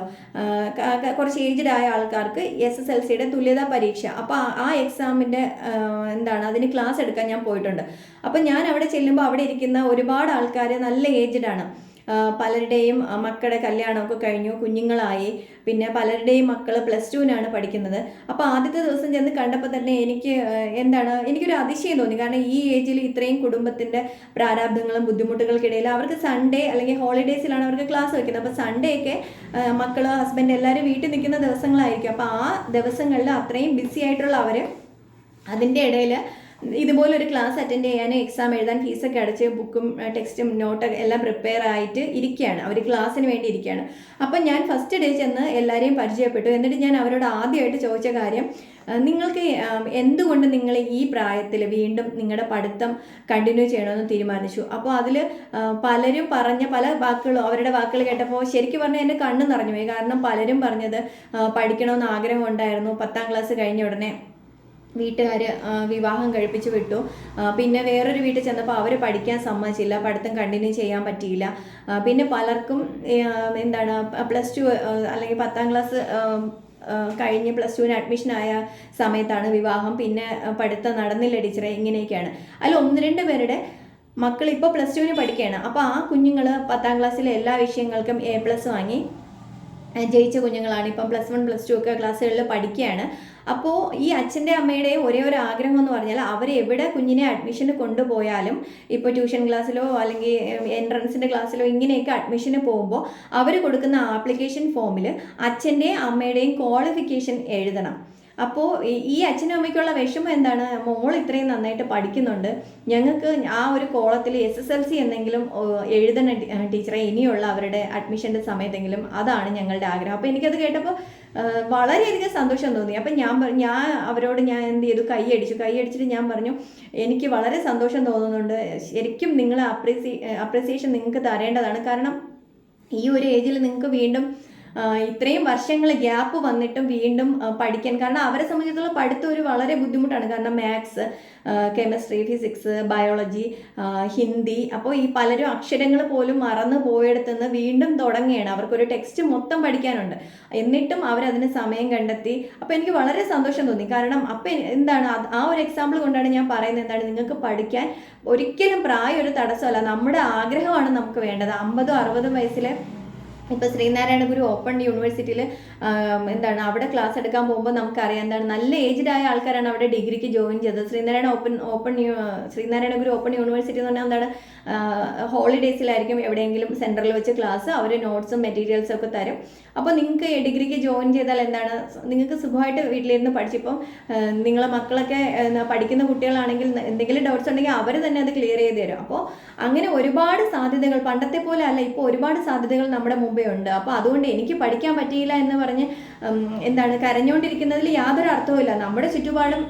കുറച്ച് ഏജ്ഡ് ആയ ആൾക്കാർക്ക് SSLCയുടെ തുല്യതാ പരീക്ഷ. അപ്പോൾ ആ എക്സാമിൻ്റെ എന്താണ്, അതിന് ക്ലാസ് എടുക്കാൻ ഞാൻ പോയിട്ടുണ്ട്. അപ്പോൾ ഞാൻ അവിടെ ചെല്ലുമ്പോൾ അവിടെ ഇരിക്കുന്ന ഒരുപാട് ആൾക്കാർ നല്ല ഏജ്ഡ് ആണ്. പലരുടെയും മക്കളുടെ കല്യാണമൊക്കെ കഴിഞ്ഞു, കുഞ്ഞുങ്ങളായി. പിന്നെ പലരുടെയും മക്കൾ +2-നാണ് പഠിക്കുന്നത്. അപ്പോൾ ആദ്യത്തെ ദിവസം ചെന്ന് കണ്ടപ്പോൾ തന്നെ എനിക്കൊരു അതിശയം തോന്നി. കാരണം ഈ ഏജിൽ ഇത്രയും കുടുംബത്തിൻ്റെ പ്രാരാബ്ദങ്ങളും ബുദ്ധിമുട്ടുകൾക്കിടയിൽ അവർക്ക് സൺഡേ അല്ലെങ്കിൽ ഹോളിഡേയ്സിലാണ് അവർക്ക് ക്ലാസ് വയ്ക്കുന്നത്. അപ്പോൾ സൺഡേ ഒക്കെ മക്കൾ, ഹസ്ബൻഡ് എല്ലാവരും വീട്ടിൽ നിൽക്കുന്ന ദിവസങ്ങളായിരിക്കും. അപ്പോൾ ആ ദിവസങ്ങളിൽ അത്രയും ബിസി ആയിട്ടുള്ള അവർ അതിൻ്റെ ഇടയിൽ ഇതുപോലൊരു ക്ലാസ് അറ്റൻഡ് ചെയ്യാൻ, എക്സാം എഴുതാൻ ഫീസൊക്കെ അടച്ച് ബുക്കും ടെക്സ്റ്റും നോട്ടൊക്കെ എല്ലാം പ്രിപ്പയർ ആയിട്ട് ഇരിക്കുകയാണ്. അവർ ക്ലാസ്സിന് വേണ്ടി ഇരിക്കുകയാണ്. അപ്പം ഞാൻ ഫസ്റ്റ് ഡേ ചെന്ന് എല്ലാവരെയും പരിചയപ്പെട്ടു. എന്നിട്ട് ഞാൻ അവരോട് ആദ്യമായിട്ട് ചോദിച്ച കാര്യം, നിങ്ങൾക്ക് എന്തുകൊണ്ട് നിങ്ങൾ ഈ പ്രായത്തിൽ വീണ്ടും നിങ്ങളുടെ പഠിത്തം കണ്ടിന്യൂ ചെയ്യണമെന്ന് തീരുമാനിച്ചു? അപ്പോൾ അതിൽ പലരും പറഞ്ഞ പല വാക്കുകളും, അവരുടെ വാക്കുകൾ കേട്ടപ്പോൾ ശരിക്കും പറഞ്ഞാൽ എൻ്റെ കണ്ണ് നിറഞ്ഞു പോയി. കാരണം പലരും പറഞ്ഞത് പഠിക്കണമെന്ന് ആഗ്രഹം ഉണ്ടായിരുന്നു, 10ാം ക്ലാസ് കഴിഞ്ഞ ഉടനെ വീട്ടുകാർ വിവാഹം കഴിപ്പിച്ച് വിട്ടു. പിന്നെ വേറൊരു വീട്ടിൽ ചെന്നപ്പോൾ അവർ പഠിക്കാൻ സമ്മതിച്ചില്ല, പഠിത്തം കണ്ടിന്യൂ ചെയ്യാൻ പറ്റിയില്ല. പിന്നെ പലർക്കും എന്താണ് +2 അല്ലെങ്കിൽ 10ാം ക്ലാസ് കഴിഞ്ഞ് +2-ന് അഡ്മിഷനായ സമയത്താണ് വിവാഹം. പിന്നെ പഠിത്തം നടന്നില്ല ടീച്ചറെ, ഇങ്ങനെയൊക്കെയാണ്. അതിൽ 1-2 പേരുടെ മക്കൾ ഇപ്പോൾ +2-ന് പഠിക്കുകയാണ്. അപ്പോൾ ആ കുഞ്ഞുങ്ങൾ 10ാം ക്ലാസ്സിലെ എല്ലാ വിഷയങ്ങൾക്കും A+ വാങ്ങി ജയിച്ച കുഞ്ഞുങ്ങളാണ്. ഇപ്പം +1 +2 ഒക്കെ ക്ലാസ്സുകളിൽ പഠിക്കുകയാണ്. അപ്പോൾ ഈ അച്ഛൻ്റെ അമ്മയുടെയും ഒരേ ഒരു ആഗ്രഹം എന്ന് പറഞ്ഞാൽ അവരെവിടെ കുഞ്ഞിനെ അഡ്മിഷന് കൊണ്ടുപോയാലും, ഇപ്പോൾ ട്യൂഷൻ ക്ലാസ്സിലോ അല്ലെങ്കിൽ എൻട്രൻസിൻ്റെ ക്ലാസ്സിലോ ഇങ്ങനെയൊക്കെ അഡ്മിഷന് പോകുമ്പോൾ അവർ കൊടുക്കുന്ന ആപ്ലിക്കേഷൻ ഫോമിൽ അച്ഛൻ്റെയും അമ്മയുടെയും ക്വാളിഫിക്കേഷൻ എഴുതണം. അപ്പോൾ ഈ അച്ഛനും അമ്മയ്ക്കുള്ള വിഷമം എന്താണ്, മോൾ ഇത്രയും നന്നായിട്ട് പഠിക്കുന്നുണ്ട്, ഞങ്ങൾക്ക് ആ ഒരു കോളത്തിൽ SSLC എന്തെങ്കിലും എഴുതണ ടീച്ചറെ ഇനിയുള്ള അവരുടെ അഡ്മിഷൻ്റെ സമയത്തെങ്കിലും, അതാണ് ഞങ്ങളുടെ ആഗ്രഹം. അപ്പോൾ എനിക്കത് കേട്ടപ്പോൾ വളരെയധികം സന്തോഷം തോന്നി. അപ്പം ഞാൻ അവരോട് എന്ത് ചെയ്തു, കൈയടിച്ചിട്ട് ഞാൻ പറഞ്ഞു, എനിക്ക് വളരെ സന്തോഷം തോന്നുന്നുണ്ട്, ശരിക്കും നിങ്ങൾ അപ്രീസിയേഷൻ നിങ്ങൾക്ക് തരേണ്ടതാണ്. കാരണം ഈ ഒരു ഏജിൽ നിങ്ങൾക്ക് വീണ്ടും ഇത്രയും വർഷങ്ങൾ ഗ്യാപ്പ് വന്നിട്ടും വീണ്ടും പഠിക്കാൻ, കാരണം അവരെ സംബന്ധിച്ചിടത്തോളം പഠിത്തം ഒരു വളരെ ബുദ്ധിമുട്ടാണ്. കാരണം maths, chemistry, physics, biology, Hindi, അപ്പോൾ ഈ പലരും അക്ഷരങ്ങൾ പോലും മറന്നു പോയെടുത്തുനിന്ന് വീണ്ടും തുടങ്ങുകയാണ്. അവർക്കൊരു ടെക്സ്റ്റ് മൊത്തം പഠിക്കാനുണ്ട്, എന്നിട്ടും അവരതിന് സമയം കണ്ടെത്തി. അപ്പോൾ എനിക്ക് വളരെ സന്തോഷം തോന്നി. കാരണം അപ്പം എന്താണ്, ആ ഒരു എക്സാമ്പിൾ കൊണ്ടാണ് ഞാൻ പറയുന്നത്, എന്താണ്, നിങ്ങൾക്ക് പഠിക്കാൻ ഒരിക്കലും പ്രായം ഒരു തടസ്സമല്ല. നമ്മുടെ ആഗ്രഹമാണ് നമുക്ക് വേണ്ടത്. 50-60 വയസ്സിലെ ഇപ്പോൾ ശ്രീനാരായണ ഗുരു ഓപ്പൺ യൂണിവേഴ്സിറ്റിയിൽ എന്താണ് അവിടെ ക്ലാസ് എടുക്കാൻ പോകുമ്പോൾ നമുക്കറിയാം എന്താണ് നല്ല ഏജ്ഡ് ആയ ആൾക്കാരാണ് അവിടെ ഡിഗ്രിക്ക് ജോയിൻ ചെയ്തത്. ശ്രീനാരായണ ഗുരു ഓപ്പൺ യൂണിവേഴ്സിറ്റി എന്ന് പറഞ്ഞാൽ എന്താണ്, ഹോളിഡേയ്സിലായിരിക്കും എവിടെയെങ്കിലും സെൻറ്ററിൽ വെച്ച് ക്ലാസ്, അവർ നോട്ട്സും മെറ്റീരിയൽസും ഒക്കെ തരും. അപ്പോൾ നിങ്ങൾക്ക് ഡിഗ്രിക്ക് ജോയിൻ ചെയ്താൽ എന്താണ്, നിങ്ങൾക്ക് സുഖമായിട്ട് വീട്ടിലിരുന്ന് പഠിച്ചിപ്പം നിങ്ങളെ മക്കളൊക്കെ പഠിക്കുന്ന കുട്ടികളാണെങ്കിൽ എന്തെങ്കിലും ഡൗട്ട്സ് ഉണ്ടെങ്കിൽ അവർ തന്നെ അത് ക്ലിയർ ചെയ്ത് തരും. അപ്പോൾ അങ്ങനെ ഒരുപാട് സാധ്യതകൾ, പണ്ടത്തെ പോലെ അല്ല, ഇപ്പോൾ ഒരുപാട് സാധ്യതകൾ നമ്മുടെ മുമ്പേ ഉണ്ട്. അപ്പോൾ അതുകൊണ്ട് എനിക്ക് പഠിക്കാൻ പറ്റിയില്ല എന്ന് പറഞ്ഞ് എന്താണ് കരഞ്ഞുകൊണ്ടിരിക്കുന്നതിൽ യാതൊരു അർത്ഥവുമില്ല. നമ്മുടെ ചുറ്റുപാടും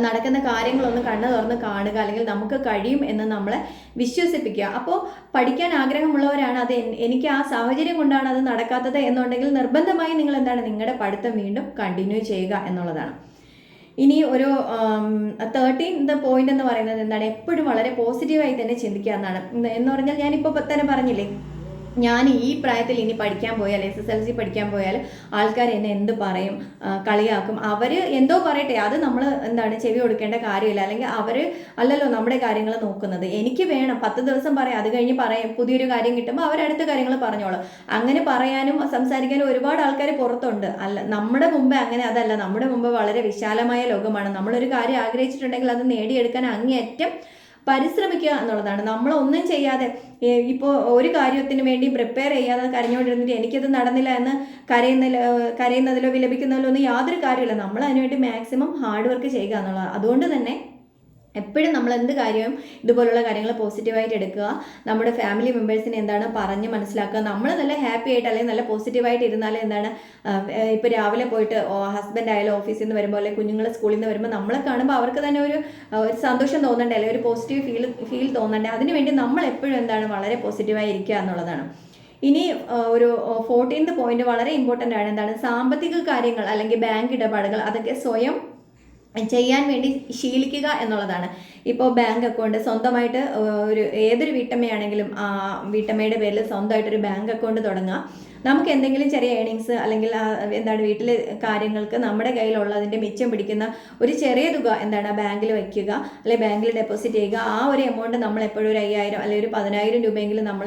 നടക്കുന്ന കാര്യങ്ങളൊന്ന് കണ്ണു തുറന്ന് കാണുക, അല്ലെങ്കിൽ നമുക്ക് കഴിയും എന്ന് നമ്മളെ വിശ്വസിപ്പിക്കുക. അപ്പോൾ പഠിക്കാൻ ആഗ്രഹമുള്ളവരാണ്, അത് എനിക്ക് ആ സാഹചര്യം കൊണ്ടാണ് അത് നടക്കാത്തത് എന്നുണ്ടെങ്കിൽ നിർബന്ധമായി നിങ്ങൾ എന്താണ്, നിങ്ങളുടെ പഠിത്തം വീണ്ടും കണ്ടിന്യൂ ചെയ്യുക എന്നുള്ളതാണ്. ഇനി ഒരു 13th പോയിന്റ് എന്ന് പറയുന്നത് എന്താണ്, എപ്പോഴും വളരെ പോസിറ്റീവായി തന്നെ ചിന്തിക്കുക എന്നാണ്. എന്ന് പറഞ്ഞാൽ ഞാനിപ്പോൾ തന്നെ പറഞ്ഞില്ലേ, ഞാൻ ഈ പ്രായത്തിൽ ഇനി പഠിക്കാൻ പോയാൽ, SSLC പഠിക്കാൻ പോയാൽ ആൾക്കാർ എന്നെ എന്ത് പറയും, കളിയാക്കും, അവർ എന്തോ പറയട്ടെ, അത് നമ്മൾ എന്താണ് ചെവി കൊടുക്കേണ്ട കാര്യമില്ല. അല്ലെങ്കിൽ അവർ അല്ലല്ലോ നമ്മുടെ കാര്യങ്ങൾ നോക്കുന്നത്. എനിക്ക് വേണം 10 ദിവസം പറയാം, അത് കഴിഞ്ഞ് പുതിയൊരു കാര്യം കിട്ടുമ്പോൾ അവരടുത്ത കാര്യങ്ങൾ പറഞ്ഞോളൂ. അങ്ങനെ പറയാനും സംസാരിക്കാനും ഒരുപാട് ആൾക്കാർ പുറത്തുണ്ട്. നമ്മുടെ മുമ്പ് അങ്ങനെ അതല്ല. നമ്മുടെ മുമ്പ് വളരെ വിശാലമായ ലോകമാണ്. നമ്മളൊരു കാര്യം ആഗ്രഹിച്ചിട്ടുണ്ടെങ്കിൽ അത് നേടിയെടുക്കാൻ അങ്ങേയറ്റം പരിശ്രമിക്കുക എന്നുള്ളതാണ്. നമ്മളൊന്നും ചെയ്യാതെ ഇപ്പോൾ ഒരു കാര്യത്തിന് വേണ്ടി പ്രിപ്പയർ ചെയ്യാതെ കരഞ്ഞുകൊണ്ടിരുന്നിട്ട് എനിക്കത് നടന്നില്ല എന്ന് കരയുന്നതിലോ വിലപിക്കുന്നതിലോ ഒന്നും യാതൊരു കാര്യമില്ല. നമ്മൾ അതിനുവേണ്ടി മാക്സിമം ഹാർഡ് വർക്ക് ചെയ്യുക എന്നുള്ളതാണ്. അതുകൊണ്ട് തന്നെ എപ്പോഴും നമ്മൾ എന്ത് കാര്യവും ഇതുപോലുള്ള കാര്യങ്ങൾ പോസിറ്റീവായിട്ട് എടുക്കുക. നമ്മുടെ ഫാമിലി മെമ്പേഴ്സിനെ എന്താണ് പറഞ്ഞ് മനസ്സിലാക്കുക. നമ്മൾ നല്ല ഹാപ്പി ആയിട്ട് അല്ലെങ്കിൽ നല്ല പോസിറ്റീവായിട്ട് ഇരുന്നാൽ എന്താണ്, ഇപ്പോൾ രാവിലെ പോയിട്ട് ഹസ്ബൻഡ് ആയാലും ഓഫീസിൽ നിന്ന് വരുമ്പോൾ, അല്ലെങ്കിൽ കുഞ്ഞുങ്ങൾ സ്കൂളിൽ നിന്ന് വരുമ്പോൾ നമ്മളെ കാണുമ്പോൾ അവർക്ക് തന്നെ ഒരു സന്തോഷം തോന്നണ്ടേ, അല്ലെങ്കിൽ ഒരു പോസിറ്റീവ് ഫീൽ തോന്നണ്ടേ. അതിനുവേണ്ടി നമ്മൾ എപ്പോഴും എന്താണ് വളരെ പോസിറ്റീവായി ഇരിക്കുക എന്നുള്ളതാണ്. ഇനി ഒരു 14th പോയിന്റ് വളരെ ഇമ്പോർട്ടൻ്റ് ആണ്. എന്താണ്, സാമ്പത്തിക കാര്യങ്ങൾ അല്ലെങ്കിൽ ബാങ്ക് ഇടപാടുകൾ അതൊക്കെ സ്വയം ചെയ്യാൻ വേണ്ടി ശീലിക്കുക എന്നുള്ളതാണ്. ഇപ്പോൾ ബാങ്ക് അക്കൗണ്ട് സ്വന്തമായിട്ട് ഏതൊരു വീട്ടമ്മയാണെങ്കിലും വീട്ടമ്മയുടെ പേരിൽ സ്വന്തമായിട്ടൊരു ബാങ്ക് അക്കൗണ്ട് തുടങ്ങുക. നമുക്ക് എന്തെങ്കിലും ചെറിയ ഏണിങ്സ് അല്ലെങ്കിൽ എന്താണ് വീട്ടിലെ കാര്യങ്ങൾക്ക് നമ്മുടെ കയ്യിലുള്ളതിൻ്റെ മിച്ചം പിടിക്കുന്ന ഒരു ചെറിയ തുക എന്താണ് ബാങ്കിൽ വയ്ക്കുക, അല്ലെങ്കിൽ ബാങ്കിൽ ഡെപ്പോസിറ്റ് ചെയ്യുക. ആ ഒരു എമൗണ്ട് നമ്മൾ എപ്പോഴും ഒരു 5000 അല്ലെങ്കിൽ ഒരു 10000 രൂപയെങ്കിലും നമ്മൾ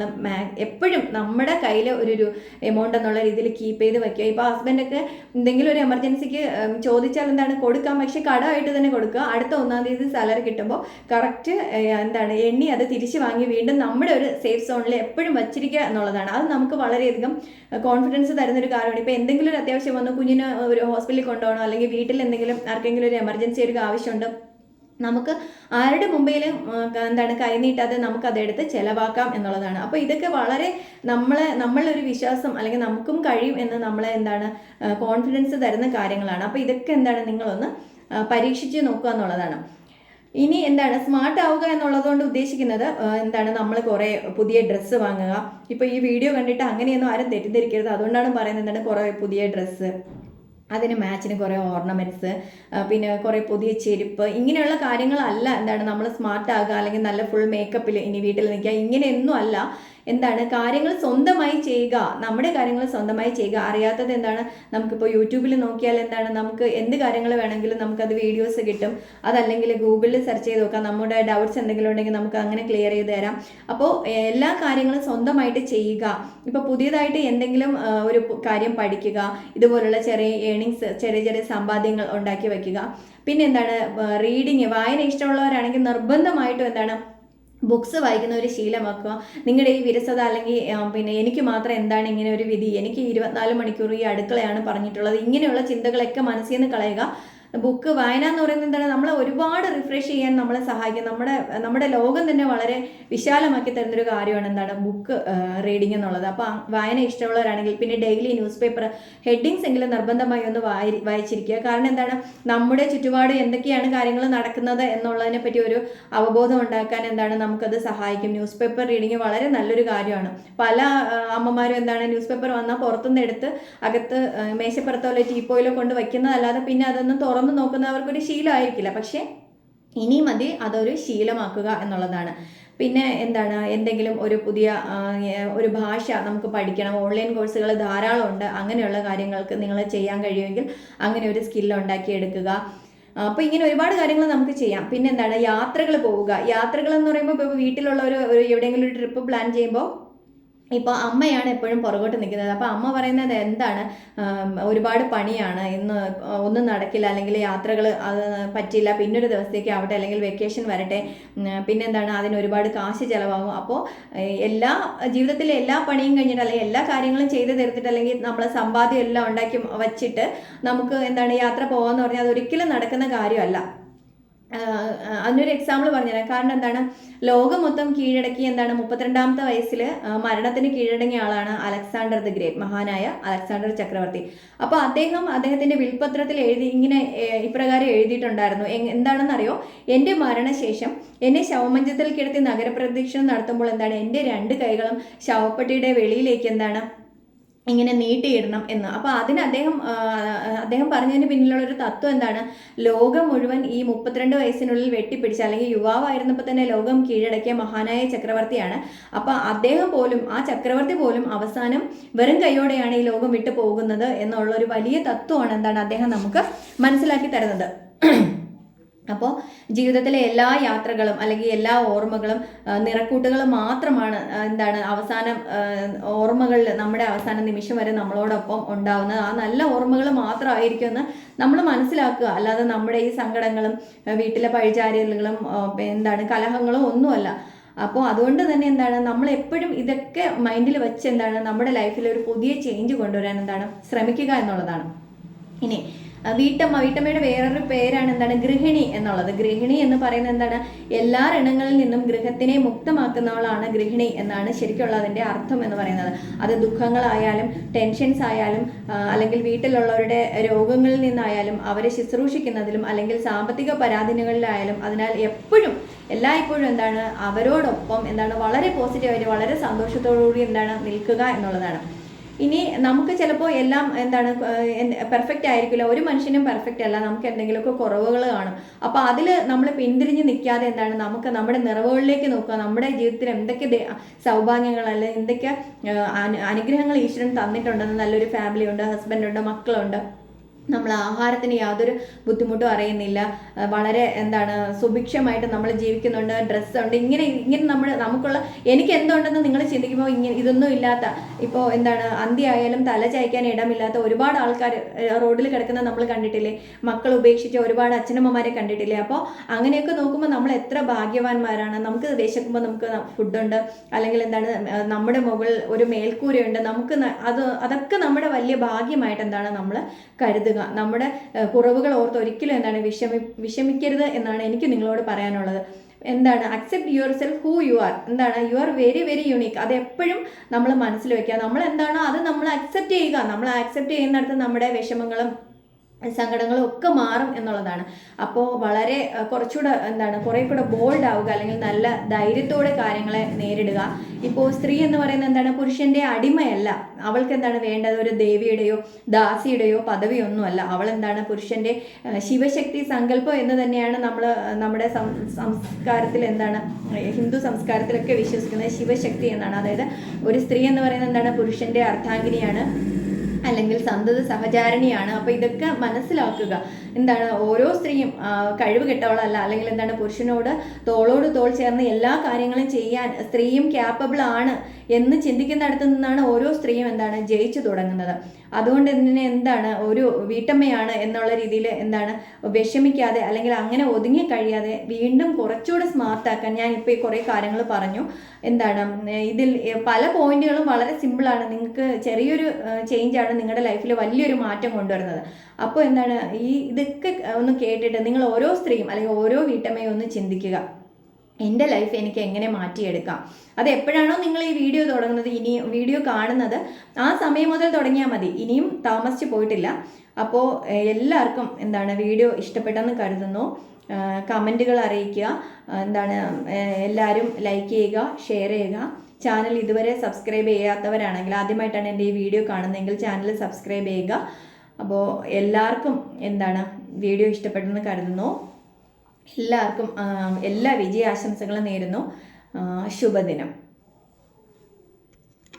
എപ്പോഴും നമ്മുടെ കയ്യിൽ ഒരു എമൗണ്ട് എന്നുള്ള രീതിയിൽ കീപ്പ് ചെയ്ത് വയ്ക്കുക. ഇപ്പോൾ ഹസ്ബൻഡൊക്കെ എന്തെങ്കിലും ഒരു എമർജൻസിക്ക് ചോദിച്ചാൽ എന്താണ് കൊടുക്കാം, പക്ഷേ കടമായിട്ട് തന്നെ കൊടുക്കുക. അടുത്ത 1-ാം തീയതി സാലറി കിട്ടുമ്പോൾ കറക്റ്റ് എന്താണ് എണ്ണി അത് തിരിച്ച് വാങ്ങി വീണ്ടും നമ്മുടെ ഒരു സേഫ് സോണിൽ എപ്പോഴും വച്ചിരിക്കുക എന്നുള്ളതാണ്. അത് നമുക്ക് വളരെയധികം കോൺഫിഡൻസ് തരുന്നൊരു കാര്യമാണ്. ഇപ്പോൾ എന്തെങ്കിലും ഒരു അത്യാവശ്യം വന്നു, കുഞ്ഞിന് ഒരു ഹോസ്പിറ്റലിൽ കൊണ്ടുപോകണോ, അല്ലെങ്കിൽ വീട്ടിൽ എന്തെങ്കിലും ആർക്കെങ്കിലും ഒരു എമർജൻസി ഒരു ആവശ്യമുണ്ട്, നമുക്ക് ആരുടെ മുമ്പിലും എന്താണ് കൈനീട്ടാതെ നമുക്കതെടുത്ത് ചിലവാക്കാം എന്നുള്ളതാണ്. അപ്പോൾ ഇതൊക്കെ വളരെ നമ്മളൊരു വിശ്വാസം അല്ലെങ്കിൽ നമുക്കും കഴിയും എന്ന് നമ്മളെ എന്താണ് കോൺഫിഡൻസ് തരുന്ന കാര്യങ്ങളാണ്. അപ്പോൾ ഇതൊക്കെ എന്താണ് നിങ്ങളൊന്ന് പരീക്ഷിച്ച് നോക്കുക എന്നുള്ളതാണ്. ഇനി എന്താണ് സ്മാർട്ട് ആവുക എന്നുള്ളതുകൊണ്ട് ഉദ്ദേശിക്കുന്നത് എന്താണ്, നമ്മൾ കുറേ പുതിയ ഡ്രസ്സ് വാങ്ങുക. ഇപ്പോൾ ഈ വീഡിയോ കണ്ടിട്ട് അങ്ങനെയൊന്നും ആരും തെറ്റിദ്ധരിക്കരുത്. അതുകൊണ്ടാണ് പറയുന്നത് എന്താണ് കുറേ പുതിയ ഡ്രസ്സ്, അതിന് മാച്ചിന് കുറേ ഓർണമെൻറ്റ്സ്, പിന്നെ കുറേ പുതിയ ചെരുപ്പ്, ഇങ്ങനെയുള്ള കാര്യങ്ങളല്ല എന്താണ് നമ്മൾ സ്മാർട്ട് ആകുക അല്ലെങ്കിൽ നല്ല ഫുൾ മേക്കപ്പിൽ ഇനി വീട്ടിൽ നിൽക്കുക, ഇങ്ങനെയൊന്നും അല്ല. എന്താണ് കാര്യങ്ങൾ സ്വന്തമായി ചെയ്യുക, നമ്മുടെ കാര്യങ്ങൾ സ്വന്തമായി ചെയ്യുക. അറിയാത്തത് എന്താണ്, നമുക്കിപ്പോൾ യൂട്യൂബിൽ നോക്കിയാൽ എന്താണ് നമുക്ക് എന്ത് കാര്യങ്ങൾ വേണമെങ്കിലും നമുക്കത് വീഡിയോസ് കിട്ടും. അതല്ലെങ്കിൽ ഗൂഗിളിൽ സെർച്ച് ചെയ്ത് നോക്കാം, നമ്മുടെ ഡൗട്ട്സ് എന്തെങ്കിലും ഉണ്ടെങ്കിൽ നമുക്ക് അങ്ങനെ ക്ലിയർ ചെയ്ത് തരാം. അപ്പോൾ എല്ലാ കാര്യങ്ങളും സ്വന്തമായിട്ട് ചെയ്യുക. ഇപ്പോൾ പുതിയതായിട്ട് എന്തെങ്കിലും ഒരു കാര്യം പഠിക്കുക, ഇതുപോലുള്ള ചെറിയ ഏണിങ്സ്, ചെറിയ ചെറിയ സമ്പാദ്യങ്ങൾ ഉണ്ടാക്കി വയ്ക്കുക. പിന്നെ എന്താണ് റീഡിങ്, വായന ഇഷ്ടമുള്ളവരാണെങ്കിൽ നിർബന്ധമായിട്ടും എന്താണ് ബുക്സ് വായിക്കുന്ന ഒരു ശീലമാക്കുക. നിങ്ങളുടെ ഈ വിരസത അല്ലെങ്കിൽ പിന്നെ എനിക്ക് മാത്രം എന്താണ് ഇങ്ങനെ ഒരു വിധി, എനിക്ക് 24 മണിക്കൂർ ഈ അടുക്കളയാണ് പറഞ്ഞിട്ടുള്ളത്, ഇങ്ങനെയുള്ള ചിന്തകളൊക്കെ മനസ്സിൽ നിന്ന് കളയുക. ബുക്ക് വായന എന്ന് പറയുന്നത് എന്താണ്, നമ്മളെ ഒരുപാട് റിഫ്രഷ് ചെയ്യാൻ നമ്മളെ സഹായിക്കും. നമ്മുടെ ലോകം തന്നെ വളരെ വിശാലമാക്കി തരുന്നൊരു കാര്യമാണ് എന്താണ് ബുക്ക് റീഡിങ് എന്നുള്ളത്. അപ്പോൾ വായന ഇഷ്ടമുള്ളവരാണെങ്കിൽ പിന്നെ ഡെയിലി ന്യൂസ് പേപ്പർ ഹെഡിങ്സ് എങ്കിലും നിർബന്ധമായി ഒന്ന് വായിച്ചിരിക്കുക. കാരണം എന്താണ്, നമ്മുടെ ചുറ്റുപാട് എന്തൊക്കെയാണ് കാര്യങ്ങൾ നടക്കുന്നത് എന്നുള്ളതിനെ പറ്റി ഒരു അവബോധം ഉണ്ടാക്കാൻ എന്താണ് നമുക്കത് സഹായിക്കും. ന്യൂസ് പേപ്പർ റീഡിങ് വളരെ നല്ലൊരു കാര്യമാണ്. പല അമ്മമാരും എന്താണ് ന്യൂസ് പേപ്പർ വന്നാൽ പുറത്തുനിന്ന് എടുത്ത് അകത്ത് മേശപ്പുറത്തോ അല്ലെങ്കിൽ ടീപ്പോയിലോ കൊണ്ട് വയ്ക്കുന്നതല്ലാതെ പിന്നെ അതൊന്നും തുറന്ന് നോക്കുന്നവർക്കൊരു ശീലമായിരിക്കില്ല. പക്ഷേ ഇനി മതി അതൊരു ശീലമാക്കുക എന്നുള്ളതാണ്. പിന്നെ എന്താണ് എന്തെങ്കിലും ഒരു പുതിയ ഒരു ഭാഷ നമുക്ക് പഠിക്കണം, ഓൺലൈൻ കോഴ്സുകൾ ധാരാളം ഉണ്ട്. അങ്ങനെയുള്ള കാര്യങ്ങൾക്ക് നിങ്ങൾ ചെയ്യാൻ കഴിയുമെങ്കിൽ അങ്ങനെ ഒരു സ്കില്ല് ഉണ്ടാക്കിയെടുക്കുക. അപ്പോൾ ഇങ്ങനെ ഒരുപാട് കാര്യങ്ങൾ നമുക്ക് ചെയ്യാം. പിന്നെ എന്താണ് യാത്രകൾ പോവുക. യാത്രകൾ എന്ന് പറയുമ്പോൾ ഇപ്പോൾ വീട്ടിലുള്ള ഒരു എവിടെയെങ്കിലും ഒരു ട്രിപ്പ് പ്ലാൻ ചെയ്യുമ്പോൾ ഇപ്പോൾ അമ്മയാണ് എപ്പോഴും പുറകോട്ട് നിൽക്കുന്നത്. അപ്പോൾ അമ്മ പറയുന്നത് എന്താണ്, ഒരുപാട് പണിയാണ്, ഇന്ന് ഒന്നും നടക്കില്ല, അല്ലെങ്കിൽ യാത്രകൾ അത് പറ്റില്ല, പിന്നൊരു ദിവസത്തേക്ക് ആവട്ടെ, അല്ലെങ്കിൽ വെക്കേഷൻ വരട്ടെ, പിന്നെന്താണ് അതിന് ഒരുപാട് കാശ് ചിലവാകും. അപ്പോൾ എല്ലാ ജീവിതത്തിലെ എല്ലാ പണിയും കഴിഞ്ഞിട്ട്, അല്ലെങ്കിൽ എല്ലാ കാര്യങ്ങളും ചെയ്ത് തീർത്തിട്ട്, അല്ലെങ്കിൽ നമ്മളെ സമ്പാദ്യം എല്ലാം ഉണ്ടാക്കി വച്ചിട്ട് നമുക്ക് എന്താണ് യാത്ര പോകാമെന്ന് പറഞ്ഞാൽ അതൊരിക്കലും നടക്കുന്ന കാര്യമല്ല. അതിനൊരു എക്സാമ്പിൾ പറഞ്ഞുതരാം. കാരണം എന്താണ്, ലോകം മൊത്തം കീഴടക്കി എന്താണ് 32ാമത്തെ വയസ്സിൽ മരണത്തിന് കീഴടങ്ങിയ ആളാണ് അലക്സാണ്ടർ ദി ഗ്രേറ്റ്, മഹാനായ അലക്സാണ്ടർ ചക്രവർത്തി. അപ്പോൾ അദ്ദേഹത്തിന്റെ വിൽപത്രത്തിൽ ഇങ്ങനെ ഇപ്രകാരം എഴുതിയിട്ടുണ്ടായിരുന്നു. എന്താണെന്നറിയോ, എൻ്റെ മരണശേഷം എന്നെ ശവമഞ്ചത്തിൽ കിടത്തി നഗരപ്രദക്ഷിണം നടത്തുമ്പോൾ എന്താണ് എൻ്റെ 2 കൈകളും ശവപ്പെട്ടിയുടെ വെളിയിലേക്ക് എന്താണ് ഇങ്ങനെ നീട്ടിയിടണം എന്ന്. അപ്പോൾ അതിന് അദ്ദേഹം പറഞ്ഞതിന് പിന്നിലുള്ള ഒരു തത്വം എന്താണ്, ലോകം മുഴുവൻ ഈ 32 വയസ്സിനുള്ളിൽ വെട്ടിപ്പിടിച്ച, അല്ലെങ്കിൽ യുവാവായിരുന്നപ്പോൾ തന്നെ ലോകം കീഴടക്കിയ മഹാനായ ചക്രവർത്തിയാണ്. അപ്പോൾ ആ ചക്രവർത്തി പോലും അവസാനം വെറും കൈയോടെയാണ് ഈ ലോകം വിട്ടു പോകുന്നത് എന്നുള്ള ഒരു വലിയ തത്വമാണ് എന്താണ് അദ്ദേഹം നമുക്ക് മനസ്സിലാക്കി തരുന്നത്. അപ്പോൾ ജീവിതത്തിലെ എല്ലാ യാത്രകളും അല്ലെങ്കിൽ എല്ലാ ഓർമ്മകളും നിറക്കൂട്ടുകളും മാത്രമാണ് എന്താണ് അവസാനം ഓർമ്മകളിൽ നമ്മുടെ അവസാന നിമിഷം വരെ നമ്മളോടൊപ്പം ഉണ്ടാവുന്നത്. ആ നല്ല ഓർമ്മകൾ മാത്രമായിരിക്കുമെന്ന് നമ്മൾ മനസ്സിലാക്കുക. അല്ലാതെ നമ്മുടെ ഈ സങ്കടങ്ങളും വീട്ടിലെ പഴിചാരലുകളും എന്താണ് കലഹങ്ങളും ഒന്നുമല്ല. അപ്പോൾ അതുകൊണ്ട് തന്നെ എന്താണ് നമ്മൾ എപ്പോഴും ഇതൊക്കെ മൈൻഡിൽ വെച്ച് എന്താണ് നമ്മുടെ ലൈഫിൽ ഒരു പുതിയ ചേഞ്ച് കൊണ്ടുവരാൻ എന്താണ് ശ്രമിക്കുക എന്നുള്ളതാണ്. ഇനി വീട്ടമ്മയുടെ വേറൊരു പേരാണ് എന്താണ് ഗൃഹിണി എന്നുള്ളത്. ഗൃഹിണി എന്ന് പറയുന്നത് എന്താണ്, എല്ലാ ഋണങ്ങളിൽ നിന്നും ഗൃഹത്തിനെ മുക്തമാക്കുന്നവളാണ് ഗൃഹിണി എന്നാണ് ശരിക്കുള്ള അതിൻ്റെ അർത്ഥം എന്ന് പറയുന്നത്. അത് ദുഃഖങ്ങളായാലും ടെൻഷൻസ് ആയാലും അല്ലെങ്കിൽ വീട്ടിലുള്ളവരുടെ രോഗങ്ങളിൽ നിന്നായാലും അവരെ ശുശ്രൂഷിക്കുന്നതിലും അല്ലെങ്കിൽ സാമ്പത്തിക പരാധീനങ്ങളിലായാലും, അതിനാൽ എല്ലായ്പ്പോഴും എന്താണ് അവരോടൊപ്പം എന്താണ് വളരെ പോസിറ്റീവായിട്ട് വളരെ സന്തോഷത്തോടുകൂടി എന്താണ് നിൽക്കുക എന്നുള്ളതാണ്. ഇനി നമുക്ക് ചിലപ്പോൾ എല്ലാം എന്താണ് പെർഫെക്റ്റ് ആയിരിക്കില്ല, ഒരു മനുഷ്യനും പെർഫെക്റ്റ് അല്ല, നമുക്ക് എന്തെങ്കിലുമൊക്കെ കുറവുകൾ കാണും. അപ്പോൾ അതിൽ നമ്മൾ പിന്തിരിഞ്ഞ് നിൽക്കാതെ എന്താണ് നമുക്ക് നമ്മുടെ നിറവുകളിലേക്ക് നോക്കുക. നമ്മുടെ ജീവിതത്തിൽ എന്തൊക്കെ സൗഭാഗ്യങ്ങൾ അല്ലെങ്കിൽ എന്തൊക്കെ അനുഗ്രഹങ്ങൾ ഈശ്വരൻ തന്നിട്ടുണ്ടെന്ന്, നല്ലൊരു ഫാമിലി ഉണ്ട്, ഹസ്ബൻഡ് ഉണ്ട്, മക്കളുണ്ട്, നമ്മൾ ആഹാരത്തിന് യാതൊരു ബുദ്ധിമുട്ടും അറിയുന്നില്ല, വളരെ എന്താണ് സുഭിക്ഷമായിട്ട് നമ്മൾ ജീവിക്കുന്നുണ്ട്, ഡ്രസ്സുണ്ട്, ഇങ്ങനെ നമുക്കുള്ള എനിക്ക് എന്തുണ്ടെന്ന് നിങ്ങൾ ചിന്തിക്കുമ്പോൾ ഇതൊന്നും ഇല്ലാത്ത, ഇപ്പോൾ എന്താണ് അന്തിയായാലും തല ചായ്ക്കാൻ ഇടമില്ലാത്ത ഒരുപാട് ആൾക്കാർ റോഡിൽ കിടക്കുന്ന നമ്മൾ കണ്ടിട്ടില്ലേ, മക്കൾ ഉപേക്ഷിച്ച ഒരുപാട് അച്ഛനമ്മമാരെ കണ്ടിട്ടില്ലേ. അപ്പോൾ അങ്ങനെയൊക്കെ നോക്കുമ്പോൾ നമ്മൾ എത്ര ഭാഗ്യവാന്മാരാണ്. നമുക്ക് വിശക്കുമ്പോൾ നമുക്ക് ഫുഡുണ്ട്, അല്ലെങ്കിൽ എന്താണ് നമ്മുടെ മുകളിൽ ഒരു മേൽക്കൂരയുണ്ട്, അതൊക്കെ നമ്മുടെ വലിയ ഭാഗ്യമായിട്ട് എന്താണ് നമ്മൾ കരുതുക. നമ്മുടെ കുറവുകൾ ഓർത്ത് ഒരിക്കലും എന്താണ് വിഷമിക്കരുത് എന്നാണ് എനിക്ക് നിങ്ങളോട് പറയാനുള്ളത്. എന്താണ് accept yourself who you are, എന്താണ് you are very very unique. അത് എപ്പോഴും നമ്മൾ മനസ്സിൽ വെക്കുക. നമ്മൾ എന്താണോ അത് നമ്മൾ അക്സെപ്റ്റ് ചെയ്യുക. നമ്മൾ അക്സെപ്റ്റ് ചെയ്യുന്നിടത്ത് നമ്മുടെ വിഷമങ്ങളും സങ്കടങ്ങളും ഒക്കെ മാറും എന്നുള്ളതാണ്. അപ്പോൾ വളരെ കുറച്ചുകൂടെ എന്താണ് കുറേ കൂടെ ബോൾഡ് ആവുക, അല്ലെങ്കിൽ നല്ല ധൈര്യത്തോടെ കാര്യങ്ങളെ നേരിടുക. ഇപ്പോൾ സ്ത്രീ എന്ന് പറയുന്നത് എന്താണ് പുരുഷന്റെ അടിമയല്ല. അവൾക്ക് എന്താണ് വേണ്ടത്, ഒരു ദേവിയുടെയോ ദാസിയുടെയോ പദവിയൊന്നുമല്ല. അവൾ എന്താണ് പുരുഷന്റെ ശിവശക്തി സങ്കല്പം എന്ന് തന്നെയാണ് നമ്മുടെ സംസ്കാരത്തിൽ എന്താണ് ഹിന്ദു സംസ്കാരത്തിലൊക്കെ വിശ്വസിക്കുന്നത്. ശിവശക്തി എന്നാണ്. അതായത് ഒരു സ്ത്രീ എന്ന് പറയുന്നത് എന്താണ് പുരുഷന്റെ അർദ്ധാംഗിനിയാണ്, അല്ലെങ്കിൽ സന്തത സഹചാരിണിയാണ്. അപ്പോൾ ഇതൊക്കെ മനസ്സിലാക്കുക. എന്താണ് ഓരോ സ്ത്രീയും കഴിവ് കെട്ടവളല്ല, അല്ലെങ്കിൽ എന്താണ് പുരുഷനോട് തോളോട് തോൾ ചേർന്ന് എല്ലാ കാര്യങ്ങളും ചെയ്യാൻ സ്ത്രീയും ക്യാപ്പബിൾ ആണ് എന്ന് ചിന്തിക്കുന്നിടത്ത് നിന്നാണ് ഓരോ സ്ത്രീയും എന്താണ് ജയിച്ചു തുടങ്ങുന്നത്. അതുകൊണ്ട് തന്നെ എന്താണ് ഒരു വീട്ടമ്മയാണ് എന്നുള്ള രീതിയിൽ എന്താണ് വിഷമിക്കാതെ, അല്ലെങ്കിൽ അങ്ങനെ ഒതുങ്ങി കഴിയാതെ വീണ്ടും കുറച്ചുകൂടെ സ്മാർട്ടാക്കാൻ ഞാൻ ഇപ്പോൾ ഈ കുറേ കാര്യങ്ങൾ പറഞ്ഞു. എന്താണ് ഇതിൽ പല പോയിന്റുകളും വളരെ സിമ്പിളാണ്. നിങ്ങൾക്ക് ചെറിയൊരു ചേഞ്ചാണ് നിങ്ങളുടെ ലൈഫിൽ വലിയൊരു മാറ്റം കൊണ്ടുവരുന്നത്. അപ്പോൾ എന്താണ് ഇതൊക്കെ ഒന്ന് കേട്ടിട്ട് നിങ്ങൾ ഓരോ സ്ത്രീയും അല്ലെങ്കിൽ ഓരോ വീട്ടമ്മയും ഒന്ന് ചിന്തിക്കുക, എൻ്റെ ലൈഫ് എനിക്ക് എങ്ങനെ മാറ്റിയെടുക്കാം. അത് എപ്പോഴാണോ നിങ്ങൾ ഈ വീഡിയോ തുടങ്ങുന്നത്, ഇനി വീഡിയോ കാണുന്നത് ആ സമയം മുതൽ തുടങ്ങിയാൽ മതി. ഇനിയും താമസിച്ച് പോയിട്ടില്ല. അപ്പോൾ എല്ലാവർക്കും എന്താണ് വീഡിയോ ഇഷ്ടപ്പെട്ടെന്ന് കരുതുന്നു. കമൻറ്റുകൾ അറിയിക്കുക. എന്താണ് എല്ലാവരും ലൈക്ക് ചെയ്യുക, ഷെയർ ചെയ്യുക. ചാനൽ ഇതുവരെ സബ്സ്ക്രൈബ് ചെയ്യാത്തവരാണെങ്കിൽ, ആദ്യമായിട്ടാണ് എൻ്റെ ഈ വീഡിയോ കാണുന്നതെങ്കിൽ ചാനൽ സബ്സ്ക്രൈബ് ചെയ്യുക. അപ്പോൾ എല്ലാവർക്കും എന്താണ് വീഡിയോ ഇഷ്ടപ്പെട്ടെന്ന് കരുതുന്നു. എല്ലാവർക്കും എല്ലാ വിജയാശംസകളും നേരുന്നു. ശുഭദിനം.